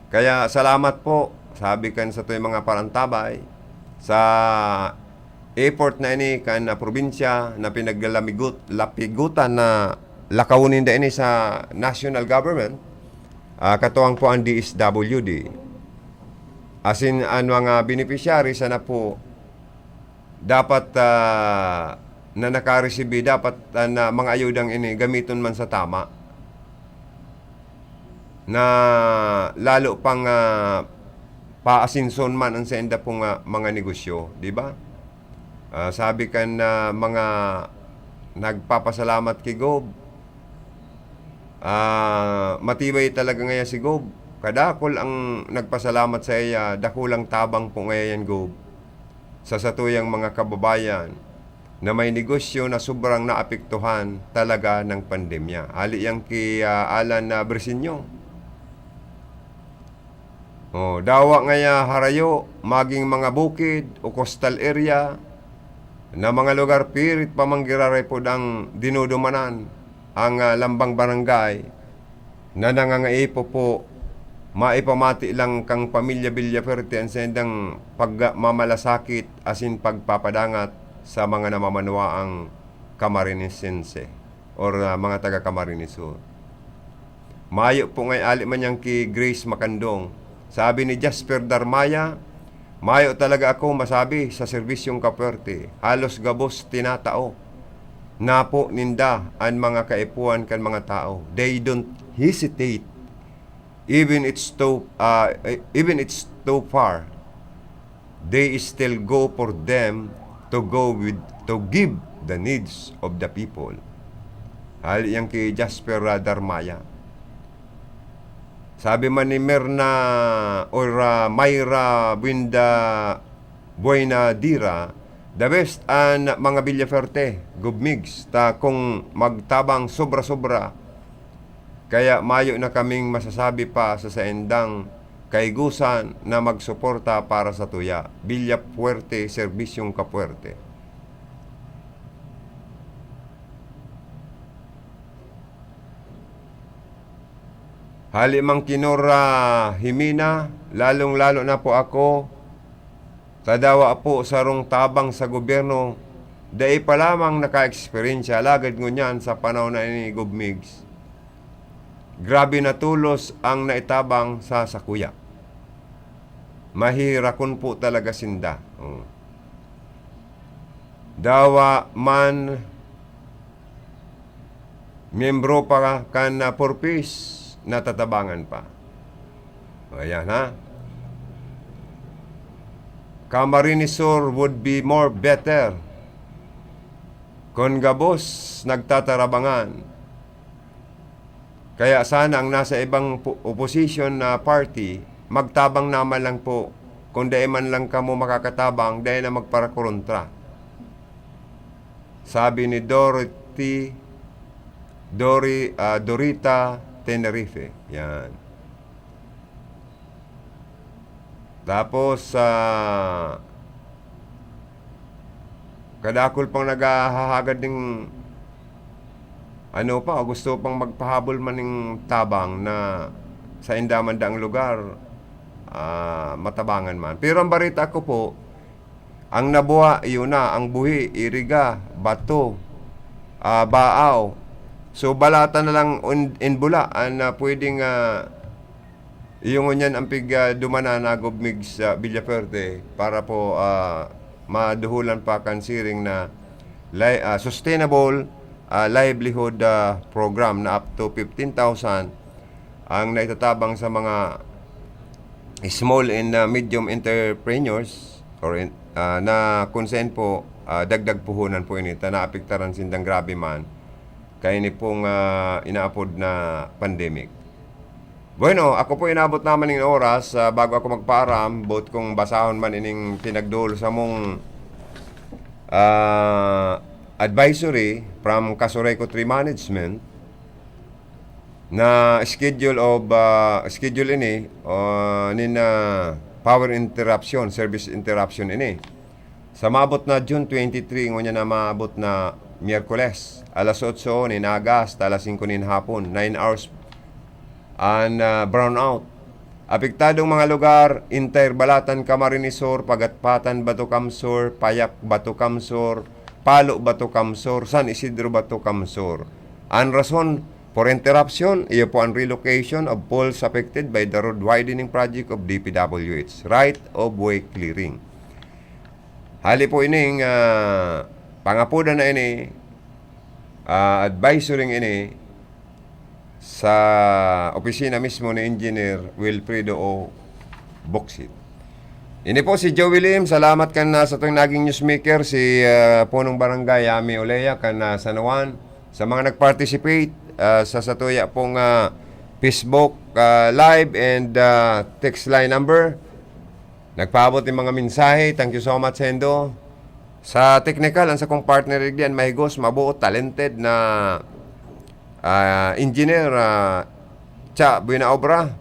Kaya salamat po, sabi kan sa to'y mga parantabay, sa effort na ini kan na probinsya na pinaglapigutan na lakawunin da ini sa national government. Katuwang po ang DSWD. Asin ang mga beneficiary sana po dapat na nakareceive, dapat na mga ayudang ini gamiton man sa tama. Na lalo pang paasinson man ang senda pong mga negosyo, di ba? Sabi kan mga nagpapasalamat kay Gob. Matibay talaga ngayon si Gob. Kadakol ang nagpasalamat sa iya, dakulang tabang po ngayon Gob sa satuyang mga kababayan na may negosyo na sobrang naapektuhan talaga ng pandemya. Ali yang ki Alan Bersinyo. Dawa ngaya harayo, maging mga bukid o coastal area na mga lugar pirit pamanggirare po ang dinudumanan ang lambang barangay na nangangaipo po maipamati lang kang pamilya Villaferte ang sendang pagmamalasakit asin pagpapadangat sa mga namamanwaang Camarinesense or mga taga Camarines Sur. Mayo po ngay ali man yang ki Grace Macandong. Sabi ni Jasper Darmaya, mayo talaga ako masabi sa serbisyong Kapwerte. Halos gabos tinatao na po ninda ang mga kaipuan kan mga tao. They don't hesitate even it's too far. They still go for them to give the needs of the people. Hal yang kay Jasper Darmaya. Sabi man ni Mayra Buena Dira, the best an mga Villaferte, gubmigs, ta kung magtabang sobra-sobra, kaya mayo na kaming masasabi pa sa saendang kaigusan na magsuporta para sa tuya. Villafuerte, serbisyong kapuerte. Halimang Kinora Himina, lalong-lalo na po ako, tadawa po sa rong tabang sa gobyerno, dai pa lamang naka-eksperyensya, lagad ngunyan sa panahon na ini gubmigs. Grabe na tulos ang naitabang sa sakuya. Mahirakon po talaga sinda. Dawa man miyembro pa kan na purpose, natatabangan pa. Ayan ha. Camarinesor would be more better kung gabos nagtatarabangan. Kaya sana ang nasa ibang opposition na party, magtabang naman lang po. Kung dahil man lang kamo makakatabang, dahil na magparakontra. Sabi ni Dorita Tenerife. Yan. Tapos, kadakol pang naghahagad ng gusto pang magpahabol man ng tabang na sa indamandang lugar, matabangan man. Pero ang barita ko po, ang nabuha, iyon na, ang buhi, iriga, bato, baaw. So, balata na lang inbula na pwedeng iyong nyan ang dumana na gubmig sa Villaferte para po maduhulan pa kansiring na sustainable livelihood program na up to 15,000 ang naitatabang sa mga small and medium entrepreneurs or na konsen po dagdag puhunan po ini naapektaran sindang grabe man kaya ni pong inaapod na pandemic. Bueno, ako po inabot naman ng oras bago ako magpaaram, both kong basahon man ining pinagdol sa mong advisory from Kasureco Tree Management na schedule ini power interruption, service interruption ini. Sa maabot na June 23, ngunya na maabot na Miyerkules, alas 8 ni naga hasta alas 5 nin hapon, 9 hours and brownout. Apektadong mga lugar, Inter Balatan, Camarinesor, Pagatpatan, Bato Kamsor, Payak, Bato Kamsor, Palo, Bato Kamsor, San Isidro, Bato Kamsor. Ang rason for interruption, iyo po ang relocation of poles affected by the road widening project of DPWH, right of way clearing. Hali po ining pangapuda na ini, advisory ini sa opisina mismo ni Engineer Wilfredo O. Boxit. Ini po si Joey Lim, salamat kan sa tuwing naging newsmaker, si Punong Barangay Ami Olea kan San Juan, sa mga nag-participate sa satuya pong Facebook live and text line number. Nagpaabot ng mga mensahe. Thank you so much, Hendo. Sa technical, ang sa kong partner diyan, mahigos, mabuo, talented na engineer, Cha Buena Obra.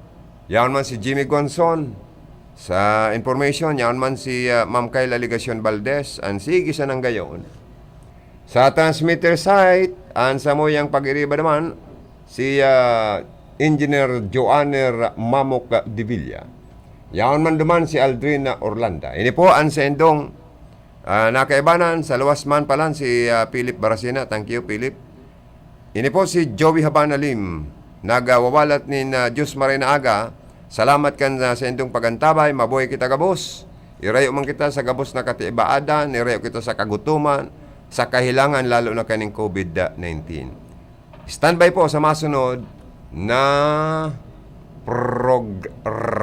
Yaon man si Jimmy Gonzon. Sa information, yaon man si Ma'am Kayla Ligacion Valdez. Ang sige sa nang gayon. Sa transmitter site, ang sa moyang pag-iriba naman, si Engineer Joanner Mamok de Villa. Yaon man duman si Aldrina Orlanda. Ini po ang sendong nakaibanan sa luwas man palan si Philip Barasina. Thank you, Philip. Ini po si Joey Habana Lim. Nagawawalat ni Diyos Marina Aga. Salamat kan sa sendong pagantabay. Mabuhay kita gabos. Irayo man kita sa gabos na katiibaadan. Irayo kita sa kagutuman. sa kahilangan lalo na kaning COVID-19. Standby po sa masunod na programa.